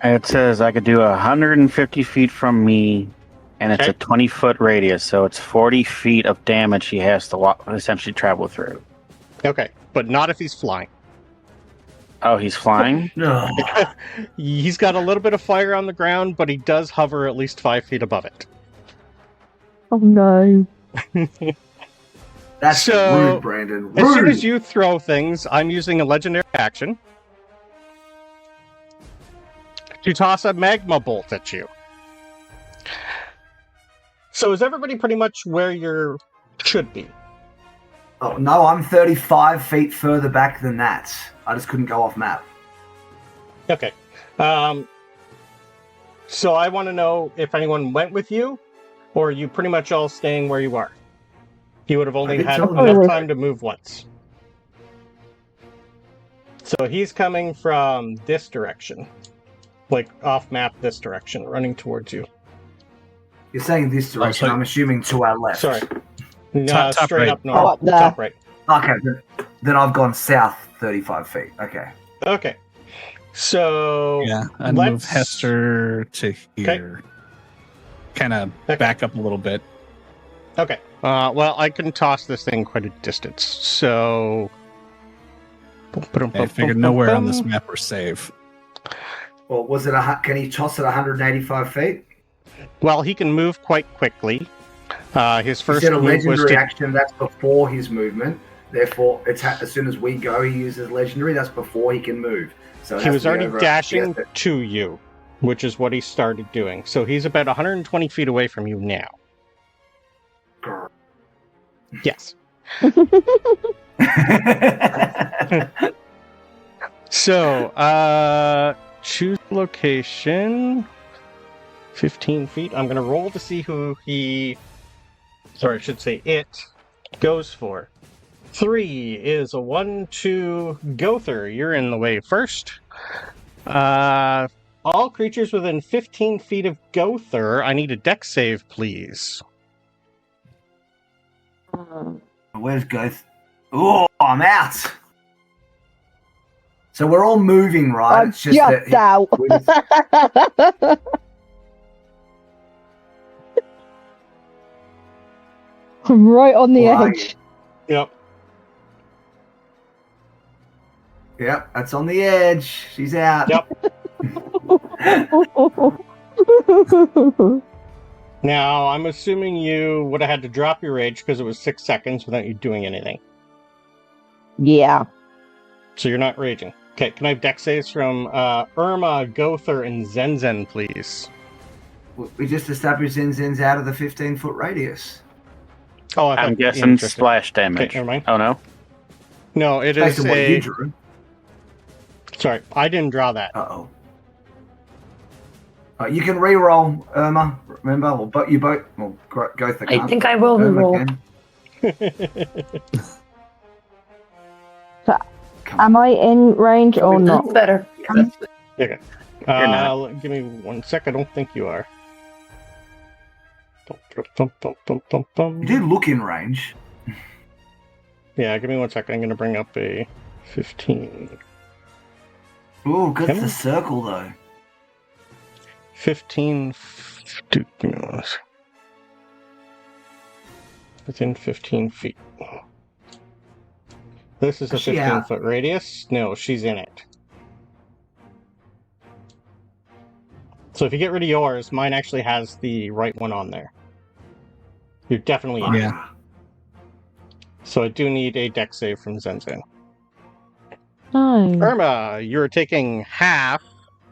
It says I could do 150 feet from me, and it's Okay. a 20-foot radius, so it's 40 feet of damage he has to essentially travel through. Okay, but not if he's flying. Oh, he's flying? No. He's got a little bit of fire on the ground, but he does hover at least 5 feet above it. Oh no. That's So, rude, Brandon. Rude. As soon as you throw things, I'm using a legendary action to toss a magma bolt at you. So is everybody pretty much where you should be? Oh, no, I'm 35 feet further back than that. I just couldn't go off map. Okay. So I want to know if anyone went with you, or are you pretty much all staying where you are? You would have only I did had tell them. enough time to move once. So he's coming from this direction. Like off map this direction, running towards you. You're saying this direction. so- I'm assuming to our left. Sorry. No, Top straight right. up north. Oh, up there. Top right. Okay, then I've gone south 35 feet. Okay. Okay. So Yeah, I'd move let's- Hester to here. Kind of back up a little bit. Okay. Well, I can toss this thing quite a distance. So I figured nowhere on this map we're safe. Well, was it can he toss it 185 feet? Well, he can move quite quickly. His He first said a move was legendary to action. That's before his movement. Therefore, as soon as we go, he uses legendary. That's before he can move. So it he has was to be already over- dashing yeah, to you, which is what he started doing. So he's about 120 feet away from you now. Grr. Yes. So, choose location. 15 feet. I'm going to roll to see who he... Sorry, I should say it goes for. 3 is a 1-2 Gowther. You're in the way first. All creatures within 15 feet of Gowther, I need a dex save, please. Where's Goth? Oh, I'm out. So we're all moving, right? I'm jumped out. we just- I'm right on the Why? edge. Yep. Yep, that's on the edge. She's out. Yep. Now, I'm assuming you would have had to drop your rage because it was 6 seconds without you doing anything. Yeah. So you're not raging. Okay, can I have dex saves from Irma, Gowther, and Zenzin, please? We just established Zinzin's out of the 15-foot radius. Oh, I thought I'm guessing interesting. splash damage. Okay, never mind. Oh no. No, it Based is on what you a... drew. Sorry, I didn't draw that. Uh-oh. You can re-roll, Irma. Remember, or you both. Well, Gowther I can't. think I will Irma reroll. can. Am I in range or not? That's better. Okay. not. Give me 1 sec. I don't think you are. You do look in range. Yeah, give me 1 second. I'm going to bring up a 15. Ooh, good Can the we? circle though. 15. Give me 1 sec. Within 15 feet. This is a Is she out? 15-foot radius. No, she's in it. So if you get rid of yours, mine actually has the right one on there. You're definitely in it. Yeah. So I do need a dex save from Zenzin. No. Irma, you're taking half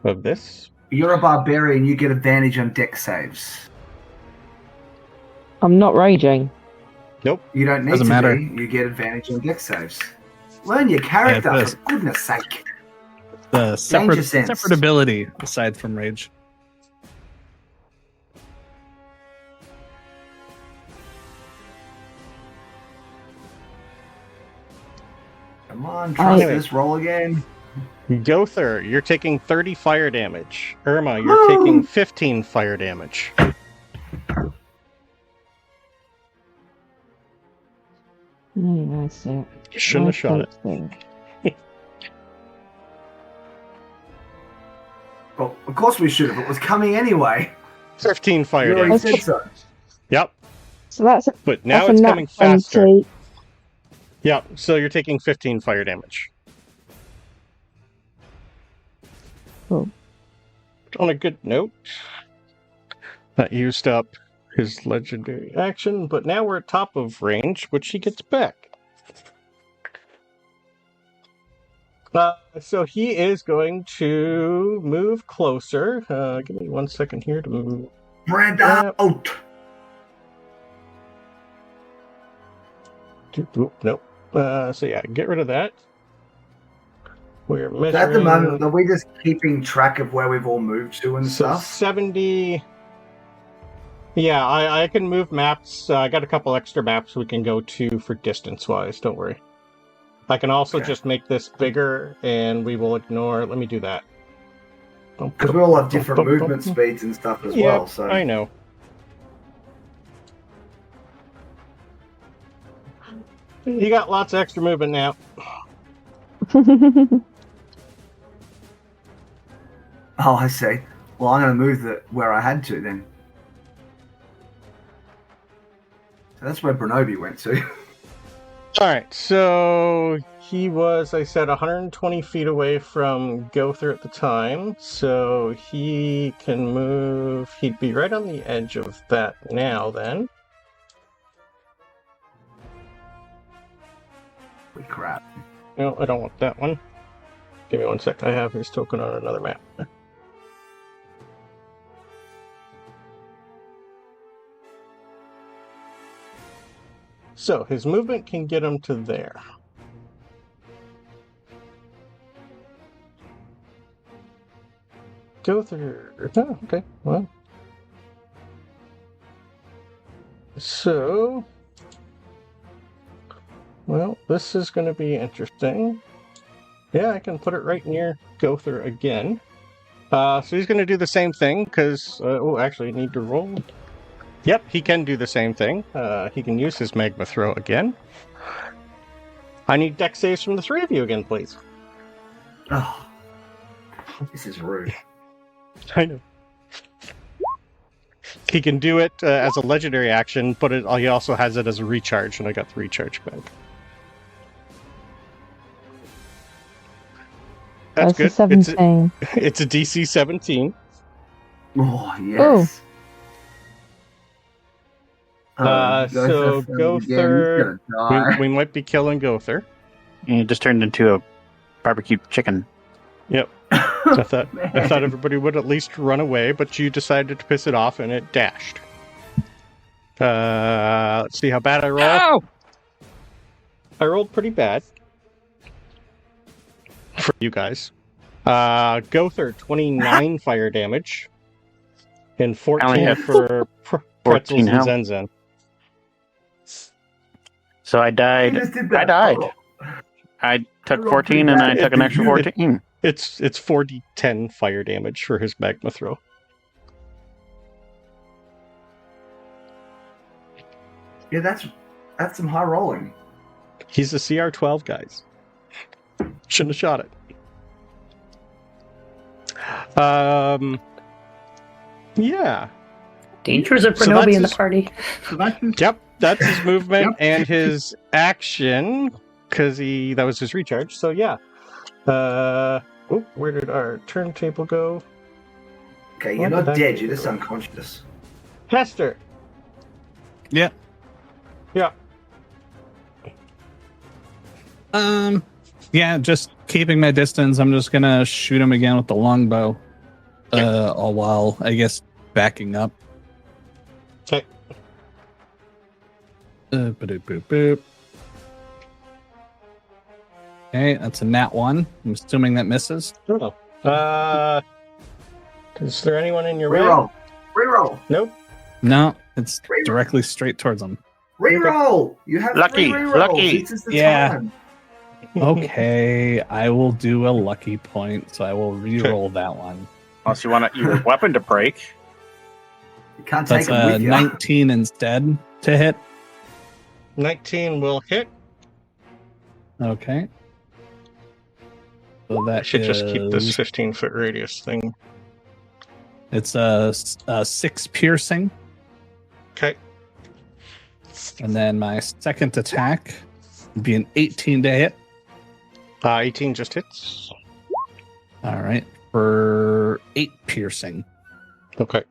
of this. You're a barbarian. You get advantage on dex saves. I'm not raging. You don't need Doesn't to matter. be. You get advantage on dex saves. Learn your character, Yeah, it does. for goodness sake. The separate, sense. separate ability aside from rage. Come on, trust Anyway. this. Roll again. Gowther, you're taking 30 fire damage. Irma, you're taking 15 fire damage. No, that's it. You shouldn't have shot it. Well, of course we should have. It was coming anyway. 15 fire You already damage. said so. Yep, So that's but now that's a it's nat coming faster. 20. Yep, so you're taking 15 fire damage. Cool. On a good note, that used up his legendary action, but now we're at top of range, which he gets back. So he is going to move closer. Give me 1 second here to move. Brand out. Nope. So yeah, get rid of that. We're measuring. At the moment, are we just keeping track of where we've all moved to and So stuff? 70. Yeah, I can move maps. I got a couple extra maps we can go to for distance-wise. Don't worry. I can also Okay. just make this bigger, and we will ignore. Let me do that. Because we all have different movement speeds and stuff as Yeah, well. So I know. You got lots of extra movement now. Oh, I see. Well, I'm going to move where I had to then. So that's where Bernobi went to. Alright, so he was, I said, 120 feet away from Gowther at the time, so he can move. He'd be right on the edge of that now, then. Holy crap. No, I don't want that one. Give me one sec. I have his token on another map. So, his movement can get him to there. Gowther. Oh, okay, well. So... Well, this is going to be interesting. Yeah, I can put it right near Gowther again. So he's going to do the same thing, because... actually, I need to roll... Yep, he can do the same thing. He can use his Magma Throw again. I need dex saves from the three of you again, please. Oh, this is rude. I know. He can do it as a legendary action, but he also has it as a recharge, and I got the recharge back. That's good. A 17. It's a DC 17. Oh, yes. So Gowther, we might be killing Gowther. And it just turned into a barbecue chicken. Yep. I thought everybody would at least run away, but you decided to piss it off and it dashed. Let's see how bad I roll. Ow! I rolled pretty bad. For you guys. Gowther, 29 fire damage. And 14 for Pretzels and Zenzin. So I died. I died. I took 14 and I took an extra 14. It's 4d10 fire damage for his Magma Throw. Yeah, that's some high rolling. He's a CR12, guys. Shouldn't have shot it. Yeah. Dangers of Bernobi in the party. Yep, that's his movement and his action, because that was his recharge. So yeah. Where did our turntable go? Okay, you're not dead. You're just unconscious. Hester. Yeah. Yeah. Yeah, just keeping my distance. I'm just gonna shoot him again with the longbow. All while, I guess, backing up. Okay. Boop. Okay, that's a nat 1. I'm assuming that misses. Oh. Is there anyone in your way? Reroll. Nope. No, it's directly straight towards him. Reroll. You have Lucky. This is the time. Okay, I will do a lucky point, so I will re-roll that one. Unless you want your weapon to break. You can't take That's it with you. 19 instead to hit. 19 will hit. Okay. So that I should just keep this 15-foot radius thing. It's a 6 piercing. Okay. And then my second attack would be an 18 to hit. 18 just hits. All right. For 8 piercing. Okay.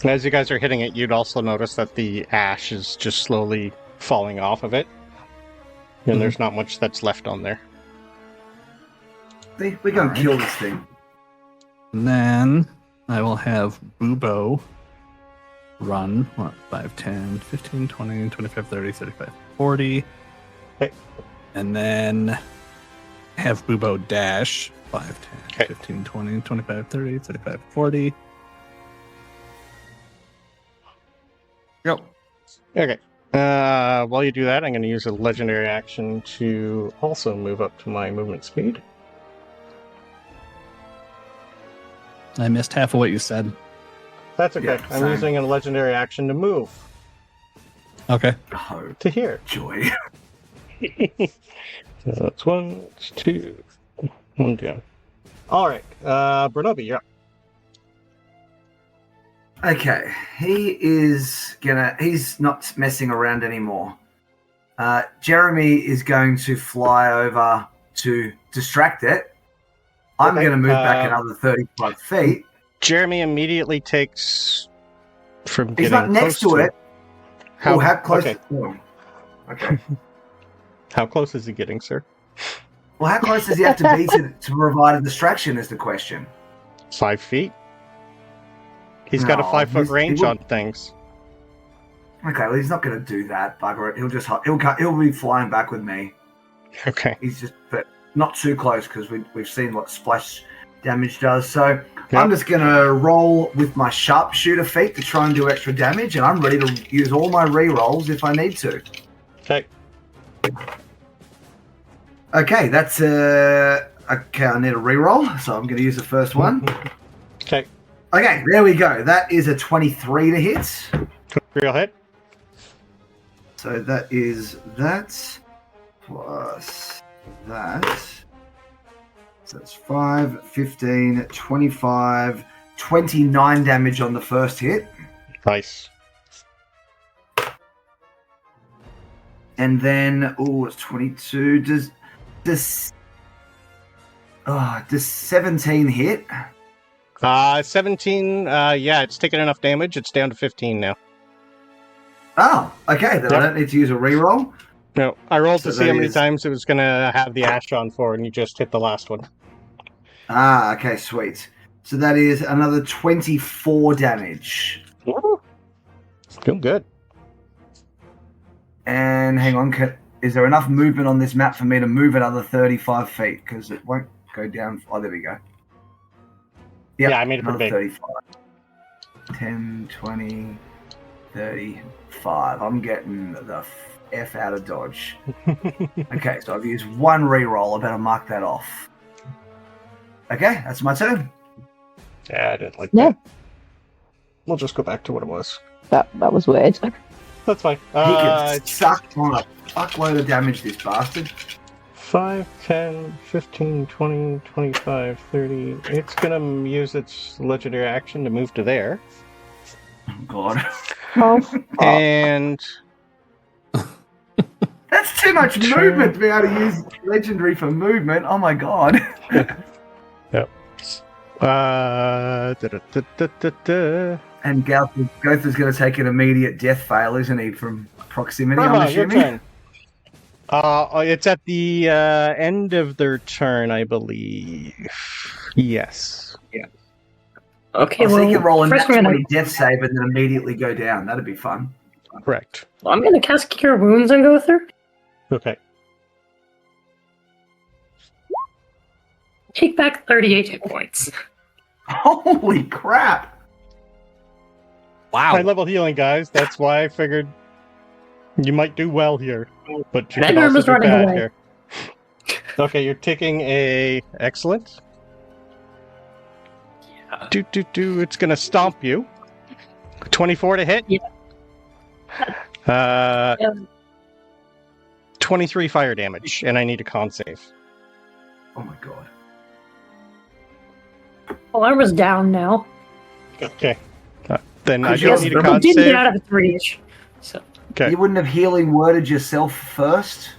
And as you guys are hitting it, you'd also notice that the ash is just slowly falling off of it. And there's not much that's left on there. We're going to kill this thing. And then I will have Bubo run, 5, 10, 15, 20, 25, 30, 35, 40. Okay. And then have Bubo dash, 5, 10, 15, 20, 25, 30, 35, 40. Go. Okay. While you do that, I'm going to use a legendary action to also move up to my movement speed. I missed half of what you said. That's okay. Yeah, I'm same. using a legendary action to move. Okay. Oh, to here. joy. So that's 1, that's 2, 1 down. All right, Bernobi, you're up. Okay, he's not messing around anymore. Jeremy is going to fly over to distract it. I'm Okay, going to move back another 35 feet. Jeremy immediately takes from He's getting not next close to it. How close? Okay. Okay. How close is he getting, sir? Well, how close does he have to be to provide a distraction is the question. 5 feet. He's got a No, 5-foot range on things. Okay, well, he's not going to do that, bugger it. He'll be flying back with me. Okay. He's just, but not too close because we've seen what splash damage does. So Yep. I'm just going to roll with my sharpshooter feat to try and do extra damage, and I'm ready to use all my re-rolls if I need to. Okay. Okay, that's okay. I need a re-roll, so I'm going to use the first one. Okay. Okay, there we go. That is a 23 to hit. Real hit. So that is that plus that. So that's 5, 15, 25, 29 damage on the first hit. Nice. And then, it's 22. Does 17 hit? 17, yeah, it's taken enough damage. It's down to 15 now. Oh, okay. Then I don't need to use a reroll. No, I rolled So to see that how many is- times it was going to have the ash on for, and you just hit the last one. Ah, okay, sweet. So that is another 24 damage. Doing good. And hang on, is there enough movement on this map for me to move another 35 feet? Because it won't go down. Oh, there we go. Yep, Yeah, I made it pretty another big. 35. 10, 20, 35. I'm getting the F out of Dodge. Okay, so I've used one reroll. I better mark that off. Okay, that's my turn. Yeah, I didn't like Yeah. that. We'll just go back to what it was. That was weird. That's fine. He can suck on a fuckload of damage, this bastard. 5, 10, 15, 20, 25, 30. It's going to use its legendary action to move to there. Oh, God. Oh, And That's too much movement to be able to use legendary for movement. Oh, my God. And Gowther's going to take an immediate death fail, isn't he, from proximity, I'm your assuming? turn. It's at the end of their turn, I believe. Yes. Okay, So he can roll a first nat we're gonna, 20 death save and then immediately go down. That'd be fun. Correct. I'm gonna cast Cure Wounds on Gowther. Okay. Take back 38 hit points. Holy crap! High level healing, guys. That's why I figured you might do well here. But you That could also Irma's do running bad away. here. Okay, you're taking a excellent. It's gonna stomp you. 24 to hit. Yeah. 23 fire damage, and I need a con save. Oh my god. Well, Irma's down now. Okay. Then I Could you don't also- need a Irma con didn't save. get out of its reach. So Okay. You wouldn't have healing worded yourself first?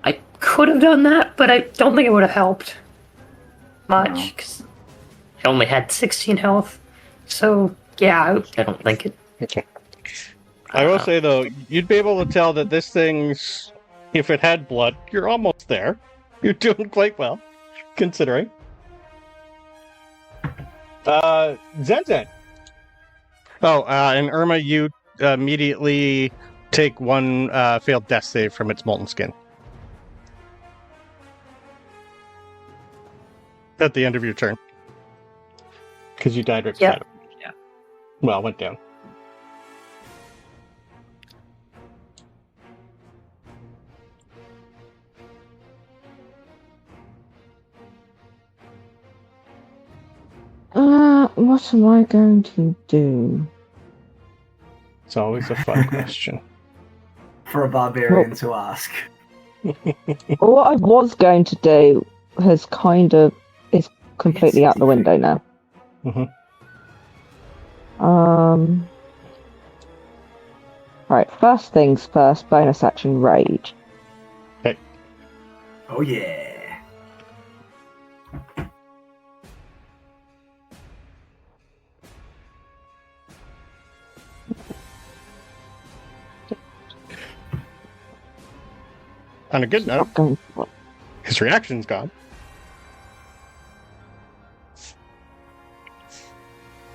I could have done that, but I don't think it would have helped much No. because I only had 16 health. So yeah, I don't think it. Okay. I will say though, you'd be able to tell that this thing's, if it had blood, you're almost there. You're doing quite well, considering. Zenzin. Oh, and Irma, you immediately take one failed death save from its molten skin. At the end of your turn. Because you died right beside Yep. it. Yeah. Well, went down. what am I going to do? It's always a fun question. For a barbarian to ask. What I was going to do is completely out the window now. Right, first things first, bonus action rage. Okay. Oh yeah. On a good note, his reaction's gone.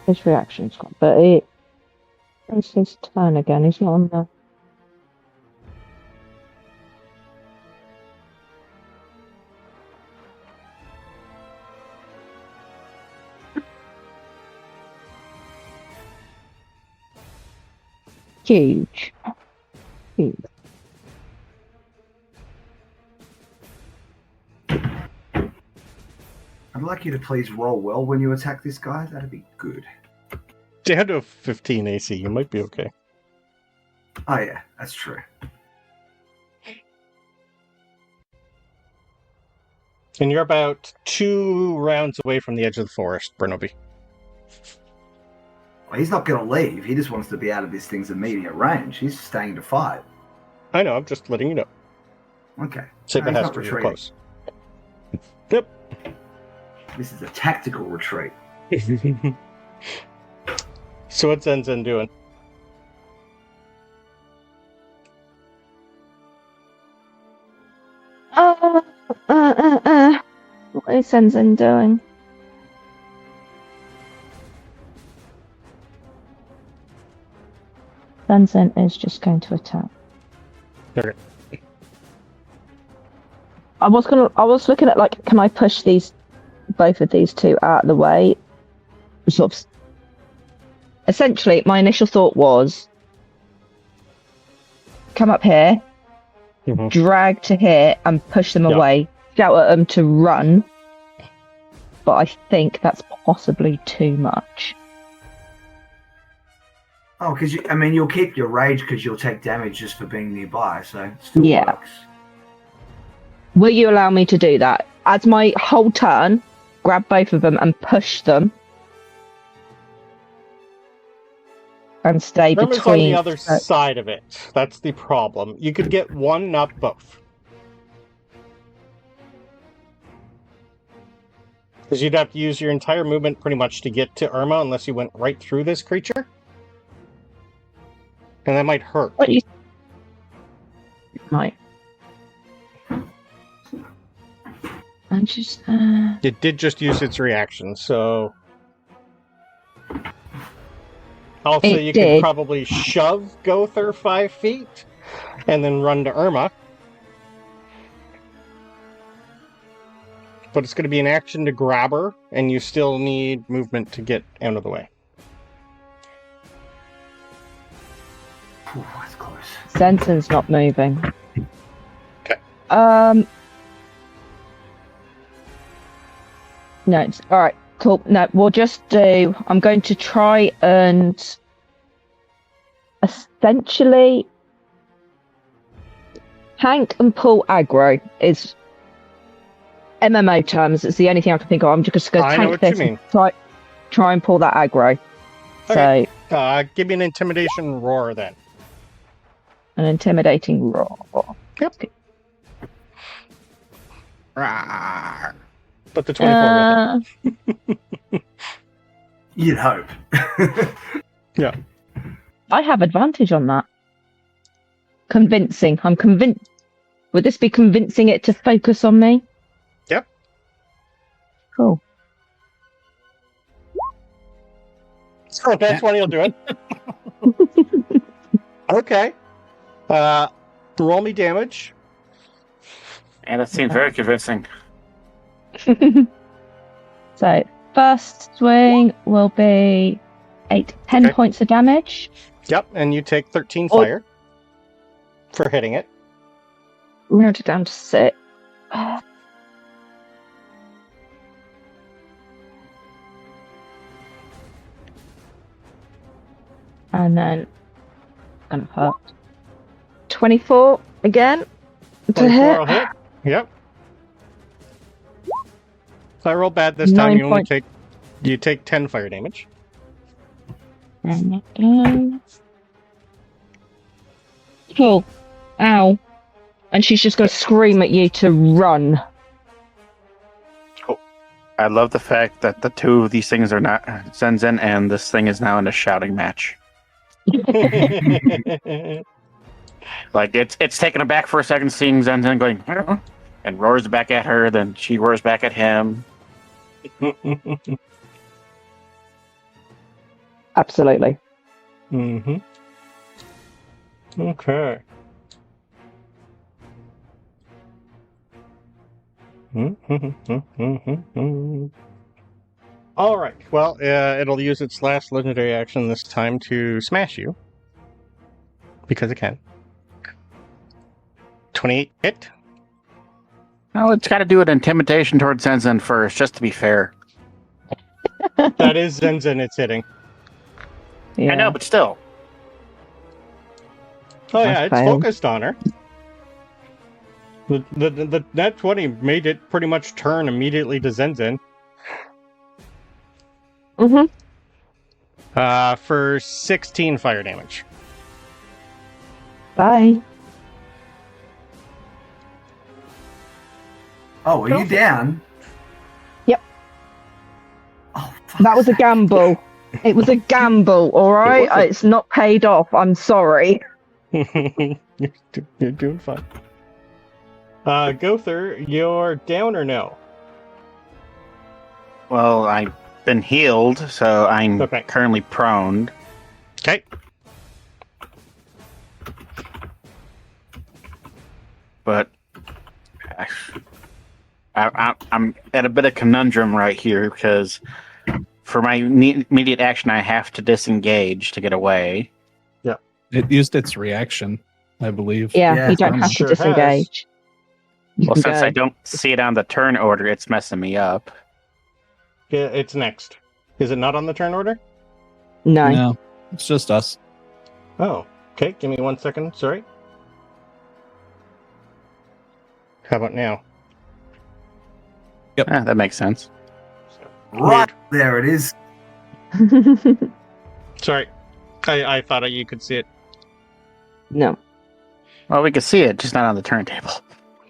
His reaction's gone, but it's his turn again. He's not on the. Huge. I'd like you to please roll well when you attack this guy. That'd be good. Down to a 15 AC, you might be okay. Oh yeah, that's true. And you're about 2 rounds away from the edge of the forest, Burnaby. Well, he's not going to leave. He just wants to be out of this thing's immediate range. He's staying to fight. I know, I'm just letting you know. Okay. Save No, the he's not Hester, you're retreating. close. Yep. This is a tactical retreat. So what's Zenzin doing? What is Zenzin doing? Zenzin is just going to attack. Okay. I was looking at, like, can I push both of these two out of the way? Sort of. Essentially, my initial thought was come up here, drag to here, and push them away. Shout at them to run. But I think that's possibly too much. Oh, because you'll keep your rage because you'll take damage just for being nearby, so it still works. Will you allow me to do that? As my whole turn, grab both of them and push them. And stay Irma's between. on the other side of it. That's the problem. You could get one, not both. Because you'd have to use your entire movement pretty much to get to Irma unless you went right through this creature. And that might hurt. What you might. I'm just. It did just use its reaction, so. Also, you could probably shove Gowther 5 feet and then run to Irma. But it's going to be an action to grab her, and you still need movement to get out of the way. Ooh, that's close. Zenzin's not moving. Okay. No. All right. Cool. No, we'll just do. I'm going to try and essentially tank and pull aggro is MMO terms. It's the only thing I can think of. I'm just going to tank this and try and pull that aggro. Okay. So give me an intimidation roar then. An intimidating roar. Yep. Okay. But the 24 You'd hope. Yeah. I have advantage on that. Convincing. I'm convinced. Would this be convincing it to focus on me? Yep. Cool. So that's when you'll do it. Okay. Roll me damage. And that seems very convincing. So, first swing will be 10 points of damage. Yep, and you take 13 fire for hitting it. Round it down to 6. And then gonna hurt. 24 again to 24 hit. will hit. Yep. If I roll bad this 9 time, you only point- take 10 fire damage. Cool. Ow. And she's just gonna scream at you to run. I love the fact that the two of these things are not Zenzin, and this thing is now in a shouting match. Like it's taken aback for a second, seeing Zenzin going and roars back at her. Then she roars back at him. Absolutely. Mm-hmm. Okay. All right. Well, it'll use its last legendary action this time to smash you. Because it can. 28 hit. Well, it's got to do an intimidation towards Zenzin first, just to be fair. That is Zenzin it's hitting. Yeah. I know, but still. Oh yeah, it's failed. focused on her. The net 20 made it pretty much turn immediately to Zenzin. For 16 fire damage. Bye. Oh, are you down? Yep. Oh, That was a gamble. It was a gamble, alright? It was a- It's not paid off. I'm sorry. You're doing fine. Gowther, you're down or no? Well, I've been healed, so I'm Okay. currently prone. Okay. But I'm at a bit of conundrum right here because for my immediate action, I have to disengage to get away. It used its reaction, I believe. Yeah, Yeah, you don't have sure to disengage. You Well, can since go. I don't see it on the turn order, it's messing me up. Yeah, it's next. Is it not on the turn order? No. No, it's just us. Oh, okay. Give me 1 second. Sorry. How about now? That makes sense. right there it is. Sorry. I thought you could see it. No. Well, we can see it, just not on the turntable.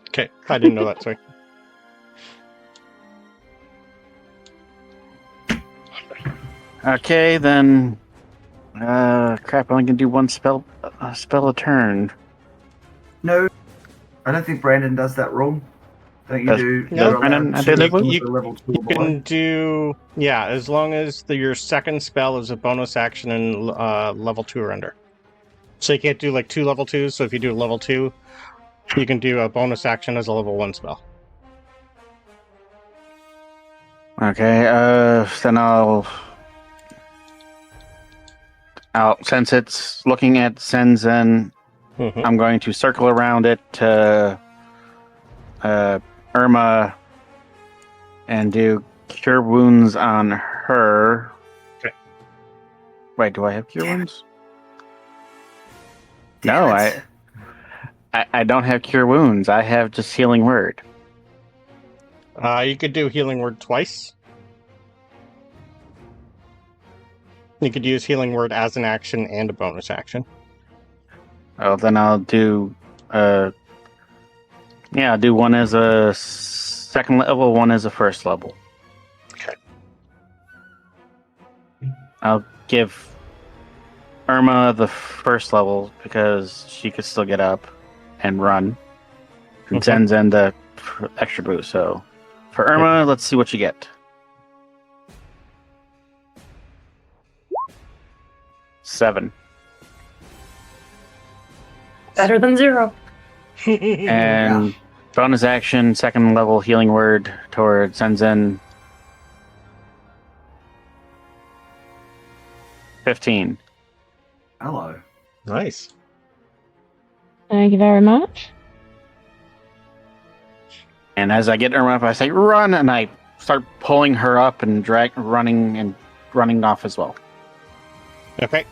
Okay. I didn't know that. Sorry. Okay, then. Crap! I only can do one spell a turn. No, I don't think Brandon does that rule. I think you Does- do. does you're Brandon allowed do to that rule? with the level 2 You or below. can do, yeah, as long as your second spell is a bonus action in level 2 or under. So you can't do like 2 level 2s. So if you do a level 2, you can do a bonus action as a level 1 spell. Okay, then I'll since it's looking at Zenzin, Mhm. I'm going to circle around it to Irma and do Cure Wounds on her. Okay. Wait, do I have Cure Damn it. Wounds? Damn No, it. I don't have Cure Wounds. I have just Healing Word. You could do Healing Word twice. You could use Healing Word as an action and a bonus action. Oh, then I'll do I'll do one as a second level, one as a first level. Okay. I'll give Irma the first level because she could still get up and run. And Okay. Zenzin the extra boost. So for Irma, let's see what you get. 7. Better than 0. And bonus action, second level healing word towards Zenzin. 15. Hello. Nice. Thank you very much. And as I get Irma up, I say run, and I start pulling her up and running off as well. Okay.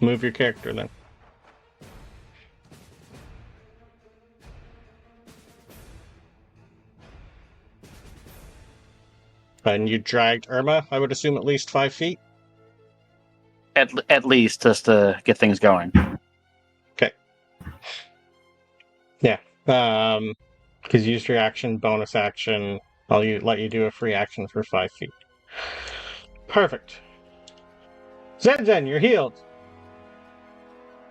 Move your character then. And you dragged Irma, I would assume, at least 5 feet? At least, just to get things going. Okay. Yeah. Because you used your action, bonus action. I'll let you do a free action for 5 feet. Perfect. Zen, you're healed.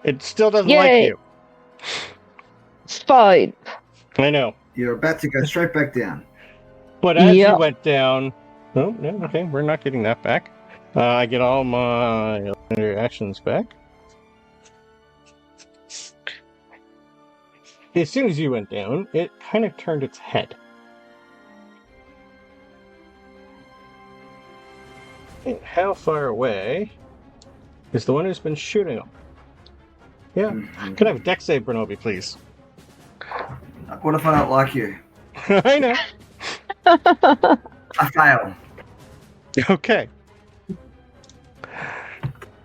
It still doesn't like Yay. you. It's fine. I know. You're about to go straight back down. But as Yep. you went down... Oh, no, okay, we're not getting that back. I get all my actions back. As soon as you went down, it kind of turned its head. And how far away is the one who's been shooting him? Yeah. Can I have a dex save, Bernobi, please? What if I don't like you? I know. I fail. Okay. I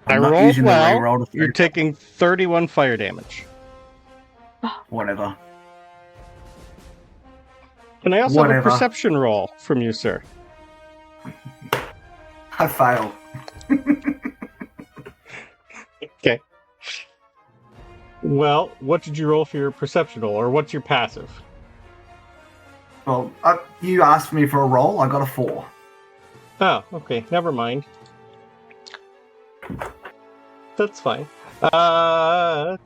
I'm not rolled using the well. reroll to You're figure- taking 31 fire damage. Whatever. Can I also have Whatever. a perception roll from you, sir? I fail. Okay. Well, what did you roll for your perception roll, or what's your passive? Well, you asked me for a roll. I got a 4. Oh, okay. Never mind. That's fine. Da-da-da-da.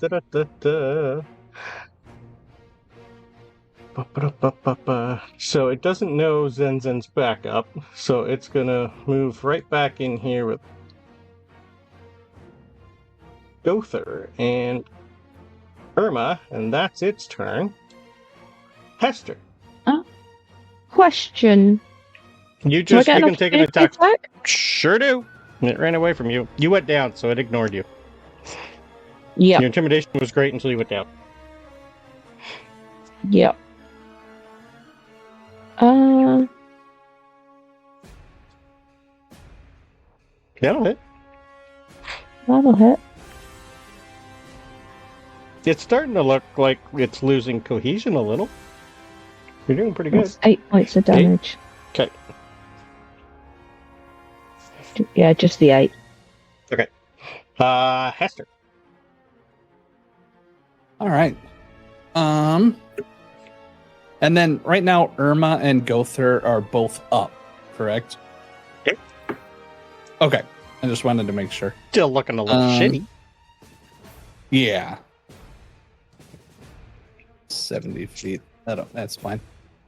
Ba-ba-da-ba-ba-ba. So it doesn't know Zenzin's back up, so it's gonna move right back in here with Gowther and Irma, and that's its turn. Hester. Question. You Do I get can an take an opportunity attack. Sure do. It ran away from you. You went down, so it ignored you. Yep. Your intimidation was great until you went down. Yep. That'll hit. That'll hit. It's starting to look like it's losing cohesion a little. You're doing pretty good. That's 8 points of damage. Okay. Yeah, just the 8. Okay. Hester. All right. And then right now, Irma and Gowther are both up, correct? Yep. Okay. I just wanted to make sure. Still looking a little shitty. Yeah. 70 feet. That's fine.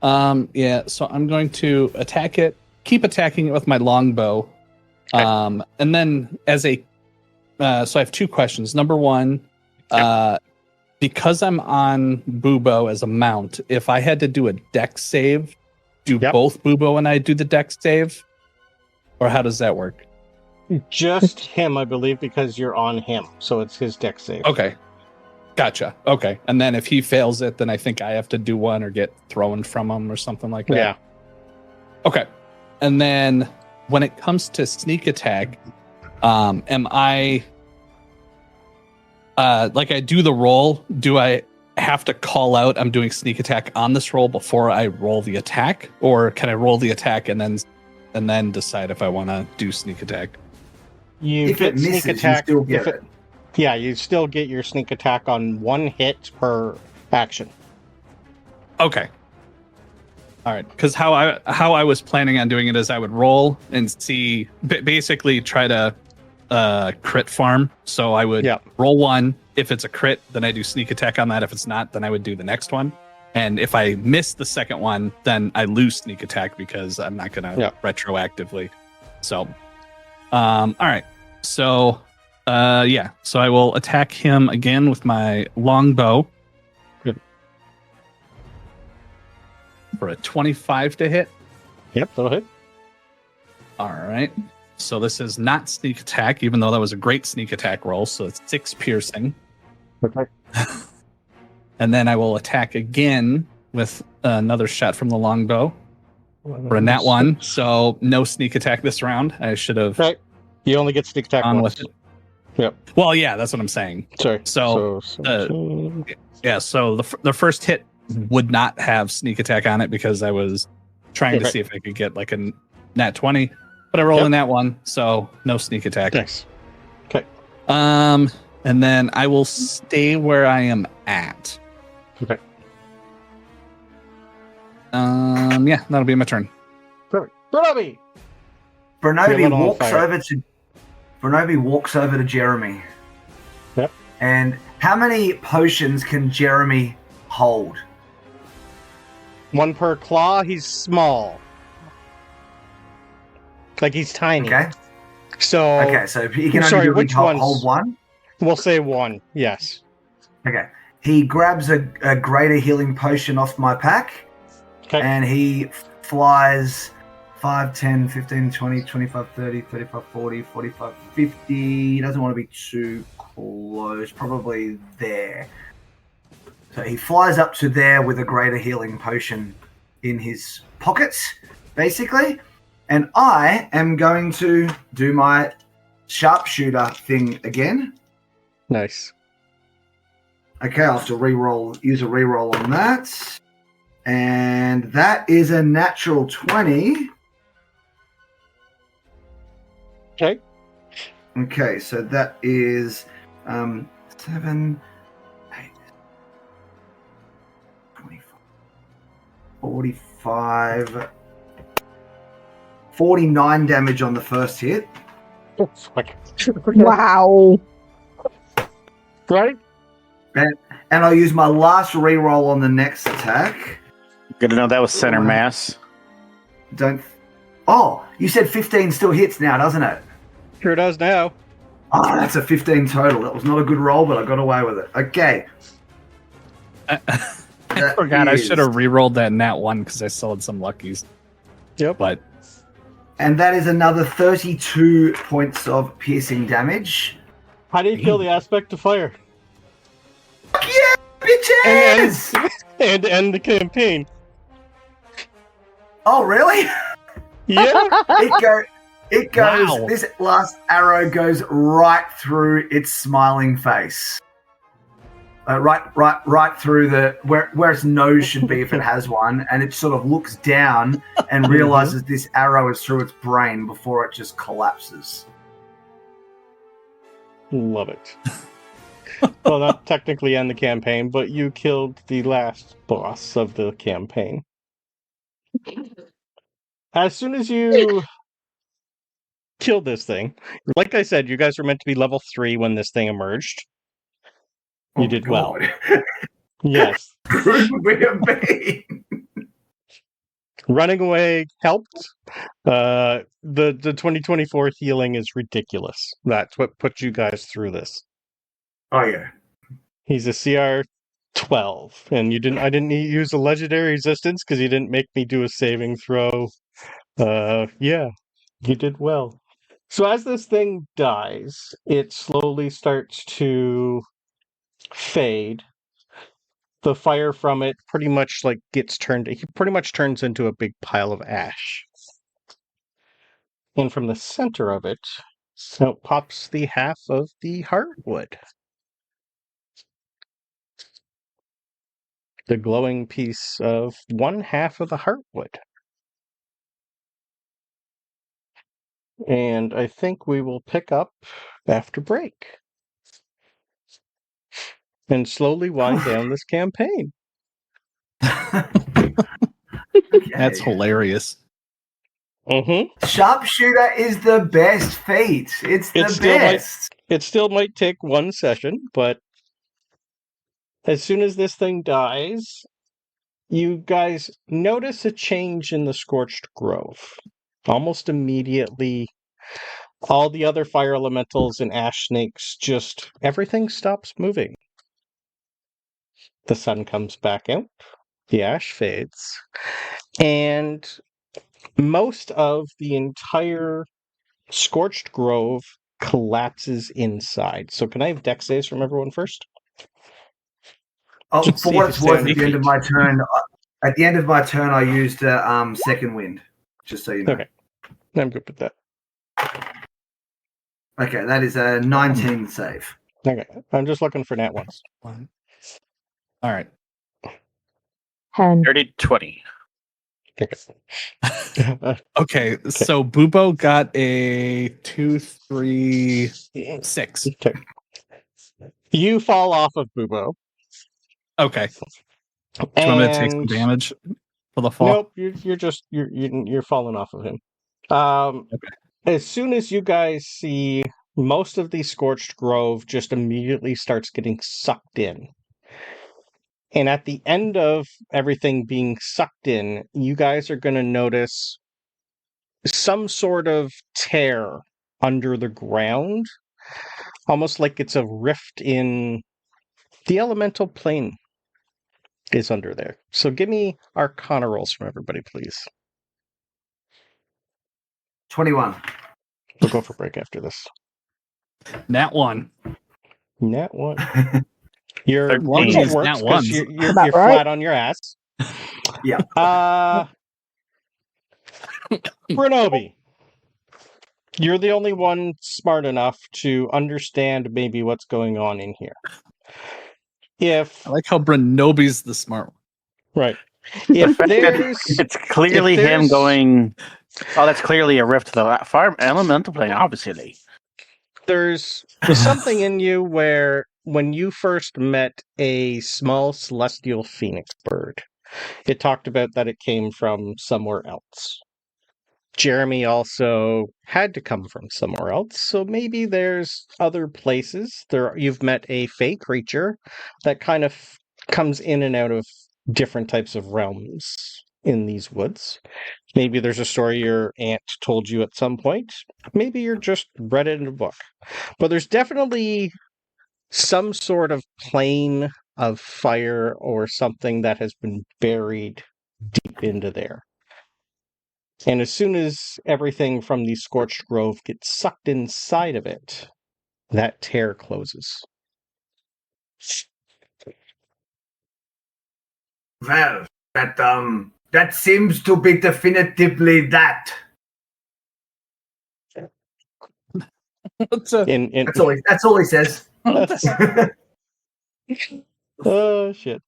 Yeah, so I'm going to attack it, keep attacking it with my longbow. Okay. And then as so I have 2 questions. Number 1, because I'm on Bubo as a mount, if I had to do a dex save, do both Bubo and I do the dex save? Or how does that work? Just him, I believe, because you're on him. So it's his dex save. Okay. Gotcha. Okay. And then if he fails it, then I think I have to do one or get thrown from him or something like that. Yeah. Okay. And then when it comes to sneak attack, am I like I do the roll, do I have to call out I'm doing sneak attack on this roll before I roll the attack? Or can I roll the attack and then decide if I want to do sneak attack? You If get it misses, sneak attack. you still get it. Yeah, you still get your sneak attack on 1 hit per action. Okay. All right, because how I was planning on doing it is I would roll and see, basically try to crit farm. So I would roll 1. If it's a crit, then I do sneak attack on that. If it's not, then I would do the next one. And if I miss the second one, then I lose sneak attack because I'm not going to retroactively. So, all right. So, so I will attack him again with my longbow. Good. For a 25 to hit. Yep, that'll hit. All right. So this is not sneak attack, even though that was a great sneak attack roll. So it's 6 piercing. Okay. And then I will attack again with another shot from the longbow for a nat 1. So no sneak attack this round. I should have. Right. You only get sneak attack on once. with it. Yep. Well, yeah, that's what I'm saying. Sorry. So, 17. Yeah, so the first hit would not have sneak attack on it because I was trying to see if I could get like a nat 20, but I rolled in that one, so no sneak attack. Nice. Okay. And then I will stay where I am at. Okay. Yeah, that'll be my turn. Perfect. Robbie! Bernobi walks over to Jeremy. Yep. And how many potions can Jeremy hold? 1 per claw. He's small. Like he's tiny. Okay. So he can only really hold 1? We'll say 1, yes. Okay. He grabs a greater healing potion off my pack. Okay. And he flies 5, 10, 15, 20, 25, 30, 35, 40, 45, 50. He doesn't want to be too close. Probably there. So he flies up to there with a greater healing potion in his pockets, basically. And I am going to do my sharpshooter thing again. Nice. Okay, I'll have to use a reroll on that. And that is a natural 20. Okay. Okay, so that is 7, 8, 25, 45, 49 damage on the first hit. Wow. Right? And I'll use my last reroll on the next attack. Good to know that was center mass. Oh, you said 15 still hits now, doesn't it? Sure does now. Oh, that's a 15 total. That was not a good roll, but I got away with it. Okay. I forgot I should have re-rolled that nat 1 because I still had some luckies. Yep. But and that is another 32 points of piercing damage. How do you kill the aspect of fire? Yeah, bitches! And end the campaign. Oh, really? Yeah. It goes. Wow. This last arrow goes right through its smiling face. Right through where its nose should be if it has one, and it sort of looks down and realizes this arrow is through its brain before it just collapses. Love it. Well, that technically end the campaign, but you killed the last boss of the campaign. As soon as you killed this thing, like I said, you guys were meant to be level 3 when this thing emerged. You did well. Yes. Good way of being. Running away helped. The 2024 healing is ridiculous. That's what put you guys through this. Oh yeah. He's a CR 12, and I didn't use a legendary resistance because you didn't make me do a saving throw. Yeah, you did well. So as this thing dies, it slowly starts to fade. The fire from it pretty much turns into a big pile of ash. And from the center of it, out pops the half of the heartwood. The glowing piece of one half of the heartwood. And I think we will pick up after break. And slowly wind down this campaign. Okay. that's hilarious. Sharpshooter is the best feat. It's the best. It still might take one session, but as soon as this thing dies, you guys notice a change in the Scorched Grove. Almost immediately, all the other fire elementals and ash snakes everything stops moving. The sun comes back out, the ash fades, and most of the entire Scorched Grove collapses inside. So can I have dex saves from everyone first? Oh, for what it's worth, at the end of my turn, I used second wind, just so you know. Okay, I'm good with that. Okay, that is a 19 save. Okay, I'm just looking for nat ones. All right. 10. Dirty 20. Okay, so Bubo got a 2, 3, 6. Okay. You fall off of Bubo. Okay. Do you want me to take some damage for the fall? Nope, you're falling off of him. As soon as you guys see most of the Scorched Grove just immediately starts getting sucked in. And at the end of everything being sucked in, you guys are going to notice some sort of tear under the ground, almost like it's a rift in the elemental plane is under there. So give me Arcana rolls from everybody, please. 21. We'll go for break after this. Nat 1. Nat 1. You're One it is works nat 'cause ones. you're About right. flat on your ass. Yeah. Brinobi, you're the only one smart enough to understand maybe what's going on in here. I like how Brinobi's the smart one. Right. If there's It's clearly him going. Oh, that's clearly a rift to the fire elemental plane, obviously. there's something in you where when you first met a small celestial phoenix bird, it talked about that it came from somewhere else. Jeremy also had to come from somewhere else, so maybe there's other places. You've met a fey creature that kind of comes in and out of different types of realms in these woods. Maybe there's a story your aunt told you at some point. Maybe you're just read it in a book. But there's definitely some sort of plane of fire or something that has been buried deep into there. And as soon as everything from the Scorched Grove gets sucked inside of it, that tear closes. Well, that seems to be definitively that. What's a- That's all he says. Oh, shit.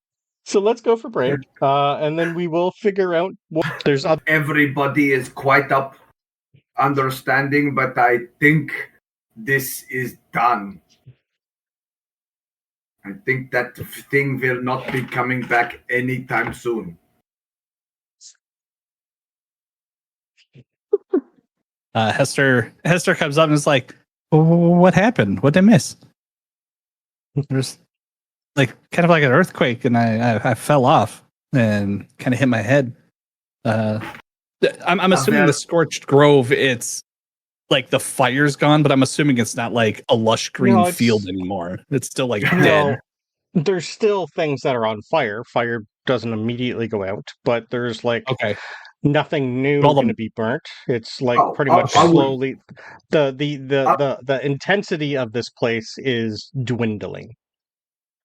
So let's go for break, and then we will figure out what there's other. Everybody is quite up understanding, but I think this is done. I think that thing will not be coming back anytime soon. Hester comes up and is like, "What happened? What did I miss?" There's like kind of like an earthquake, and I fell off and kind of hit my head. I'm assuming the Scorched Grove, it's like the fire's gone, but I'm assuming it's not like a lush green field anymore. It's still like dead. There's still things that are on fire. Fire doesn't immediately go out, but there's like nothing new going to be burnt. It's like pretty much slowly. The intensity of this place is dwindling.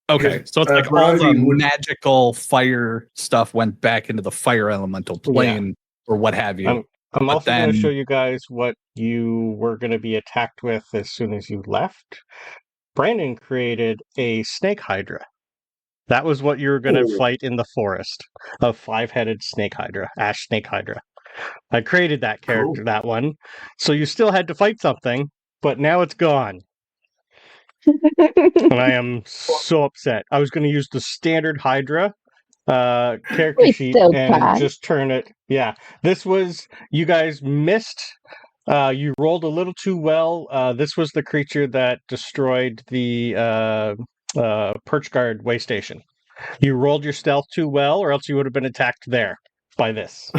Okay, so it's like all the magical fire stuff went back into the fire elemental plane or what have you. I'm also going to show you guys what you were going to be attacked with as soon as you left. Brandon created a snake hydra. That was what you were going to fight in the forest, a 5-headed snake hydra, ash snake hydra. I created that character, that one. So you still had to fight something, but now it's gone. And I am so upset. I was going to use the standard hydra character sheet and just turn it. Yeah, this was, you guys missed. You rolled a little too well. This was the creature that destroyed the Perch Guard way station. You rolled your stealth too well, or else you would have been attacked there by this.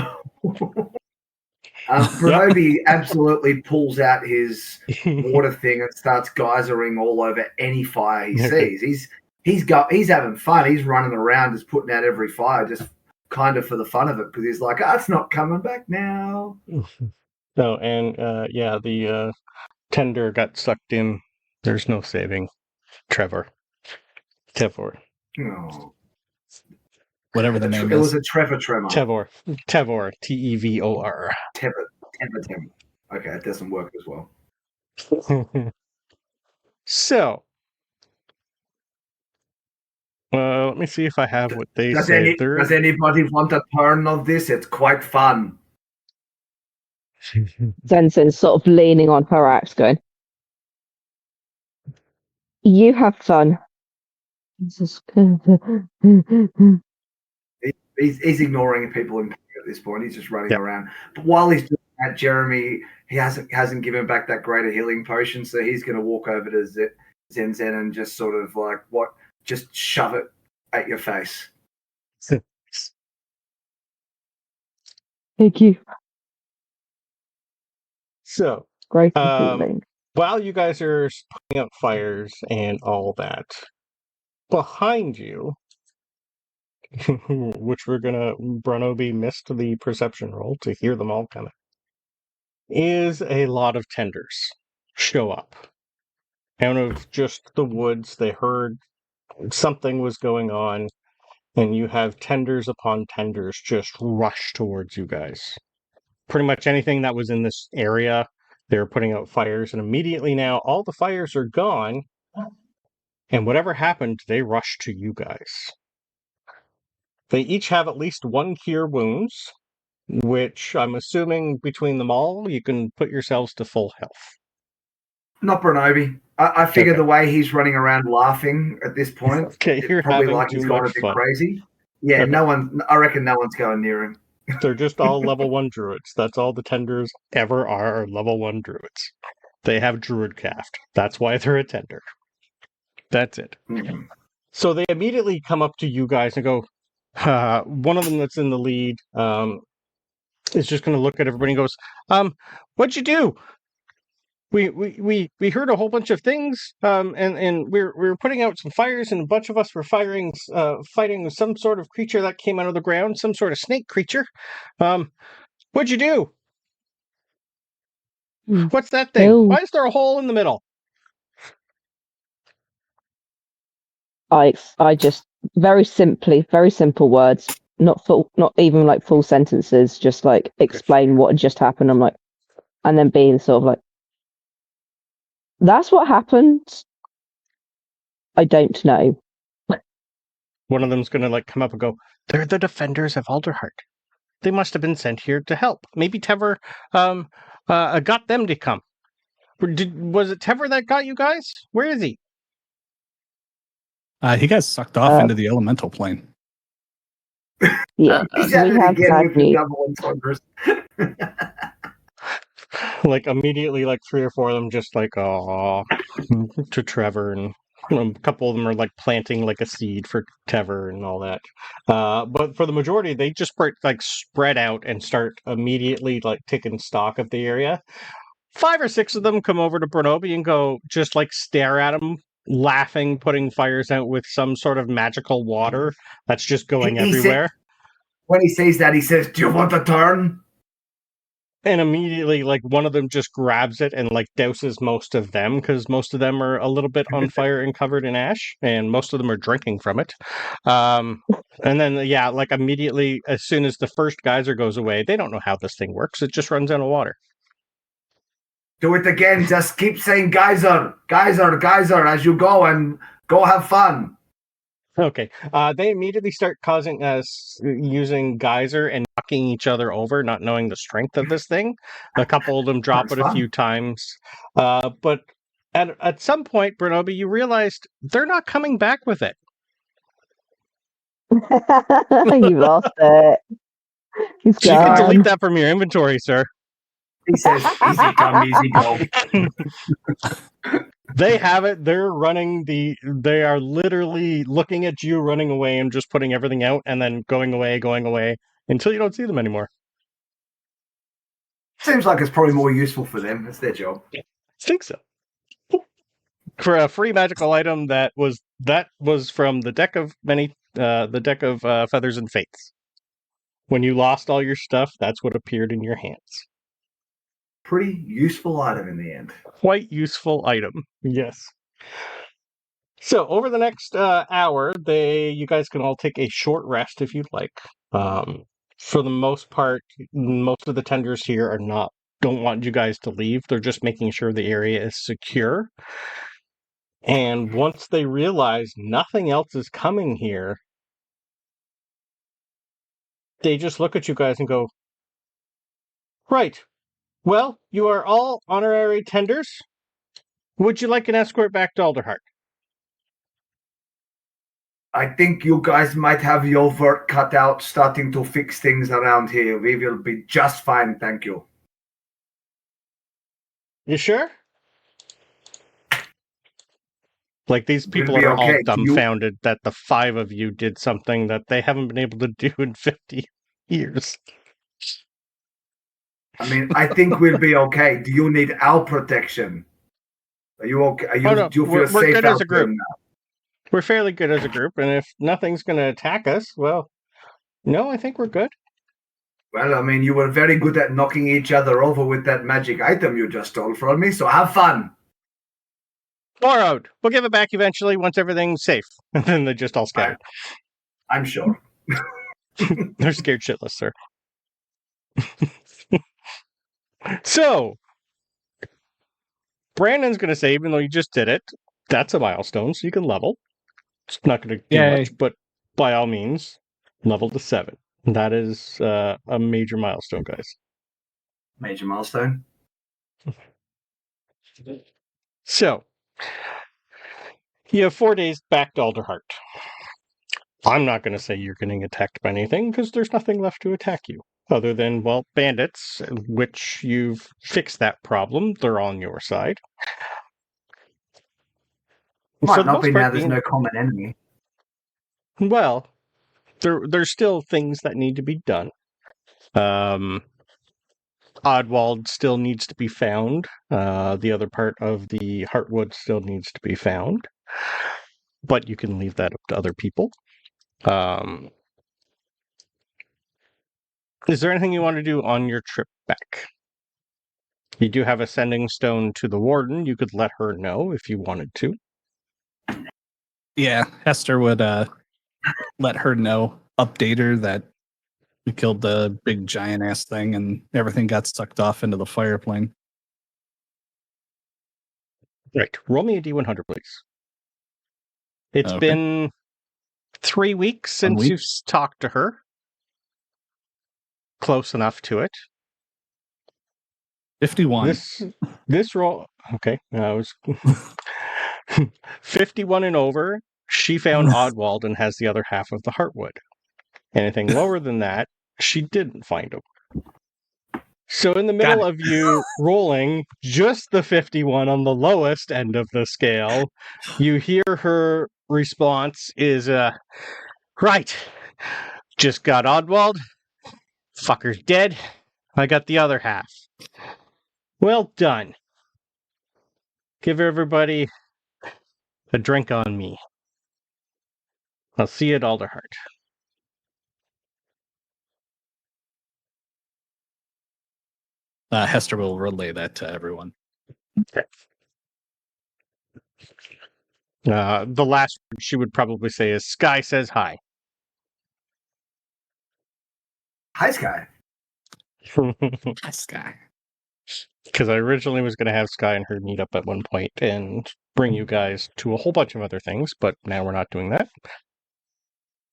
Brinobi absolutely pulls out his water thing and starts geysering all over any fire he sees. He's having fun. He's running around, just putting out every fire, just kind of for the fun of it, because he's like, it's not coming back now. No, and the tender got sucked in. There's no saving Tevor. Oh. Whatever the name is. It was a Trevor Tremor. Tevor. Tevor. Tevor. Tevor. Okay, it doesn't work as well. So, let me see if I have what they Does say. does anybody want a turn of this? It's quite fun. Zenzin's sort of leaning on her axe, going, "You have fun." He's ignoring people at this point. He's just running around. But while he's doing that, Jeremy, he hasn't given back that greater healing potion, so he's going to walk over to Zenzen and just sort of like just shove it at your face. Thank you. So, Great healing. while you guys are putting out fires and all that, behind you, which Brunobi missed the perception roll to hear them all coming, is a lot of tenders show up. Out of just the woods, they heard something was going on, and you have tenders upon tenders just rush towards you guys. Pretty much anything that was in this area, they were putting out fires, and immediately now all the fires are gone, and whatever happened, they rush to you guys. They each have at least 1 cure wounds, which I'm assuming between them all, you can put yourselves to full health. Not Brunobi. I figure the way he's running around laughing at this point, you're probably having like he's gone a bit crazy. Yeah, I reckon no one's going near him. They're just all level 1 druids. That's all the tenders ever are level 1 druids. They have druidcraft. That's why they're a tender. That's it. Mm-hmm. So they immediately come up to you guys and go, one of them that's in the lead is just going to look at everybody and goes, what'd you do? We heard a whole bunch of things, and we were putting out some fires, and a bunch of us were fighting some sort of creature that came out of the ground, some sort of snake creature. What'd you do? What's that thing? Ew. Why is there a hole in the middle? I just very simple words, not even like full sentences, just like explain what had just happened. I'm like, and then being sort of like, that's what happened. I don't know. One of them's gonna like come up and go, they're the defenders of Alderheart. They must have been sent here to help. Maybe Tever got them to come. Was it Tever that got you guys? Where is he? He got sucked off into the elemental plane. Yeah, he's at it again with the double entendres. Like immediately, like 3 or 4 of them just like, oh, to Trevor, and a couple of them are like planting like a seed for Tever and all that. But for the majority, they just spread out and start immediately like taking stock of the area. 5 or 6 of them come over to Brunobi and go just like stare at him, laughing, putting fires out with some sort of magical water that's just going everywhere. When he says that, he says, "Do you want a turn?" And immediately, like, one of them just grabs it and, like, douses most of them, because most of them are a little bit on fire and covered in ash, and most of them are drinking from it. And then, yeah, like, immediately, as soon as the first geyser goes away, they don't know how this thing works. It just runs out of water. Do it again. Just keep saying geyser, geyser, geyser as you go, and go have fun. Okay. They immediately start using geyser and knocking each other over, not knowing the strength of this thing. A couple of them drop it a few times. But at some point, Brunobi, you realized they're not coming back with it. You lost it. You can delete that from your inventory, sir. He says, easy come, easy go. They have it. They're running they are literally looking at you running away and just putting everything out and then going away until you don't see them anymore. Seems like it's probably more useful for them. It's their job. I think so. For a free magical item that was from the deck of Feathers and Fates. When you lost all your stuff, that's what appeared in your hands. Pretty useful item in the end. Quite useful item, yes. So over the next hour, you guys can all take a short rest if you'd like. For the most part, most of the tenders here are not don't want you guys to leave. They're just making sure the area is secure. And once they realize nothing else is coming here, they just look at you guys and go, right, well, you are all honorary tenders. Would you like an escort back to Alderheart? I think you guys might have your work cut out starting to fix things around here. We will be just fine, thank you. You sure? Like, these people be are all okay. dumbfounded that the 5 of you did something that they haven't been able to do in 50 years. I mean, I think we'll be okay. Do you need our protection? Are you okay? No, do you feel we're safe good out as a there group. now? We're fairly good as a group, and if nothing's going to attack us, well, no, I think we're good. Well, I mean, you were very good at knocking each other over with that magic item you just stole from me, so have fun. Borrowed. We'll give it back eventually once everything's safe. And then they just all scattered. I'm sure. They're scared shitless, sir. So, Brandon's going to say, even though you just did it, that's a milestone, so you can level. It's not going to do much, but by all means, level to 7. That is a major milestone, guys. Major milestone. So, you have 4 days back to Alderheart. I'm not going to say you're getting attacked by anything, because there's nothing left to attack you. Other than, well, bandits, which you've fixed that problem. They're on your side. Might not be now there's no common enemy. Well, there's still things that need to be done. Oddwald still needs to be found. The other part of the Heartwood still needs to be found. But you can leave that up to other people. Is there anything you want to do on your trip back? You do have a sending stone to the Warden. You could let her know if you wanted to. Yeah, Hester would let her know, update her that we killed the big giant ass thing and everything got sucked off into the fire plane. Right. Roll me a D100, please. It's been 3 weeks since you've talked to her. Close enough to it. 51. This roll, okay. I was 51 and over. She found Oddwald and has the other half of the Heartwood. Anything lower than that, she didn't find him. So in the middle of you rolling just the 51 on the lowest end of the scale, you hear her response is, right, just got Oddwald. Fucker's dead. I got the other half. Well done. Give everybody a drink on me. I'll see you at Alderheart. Hester will relay that to everyone. Okay. The last word she would probably say is, Sky says hi. Hi, Sky. Hi, Sky. Because I originally was going to have Sky and her meet up at one point and bring you guys to a whole bunch of other things, but now we're not doing that.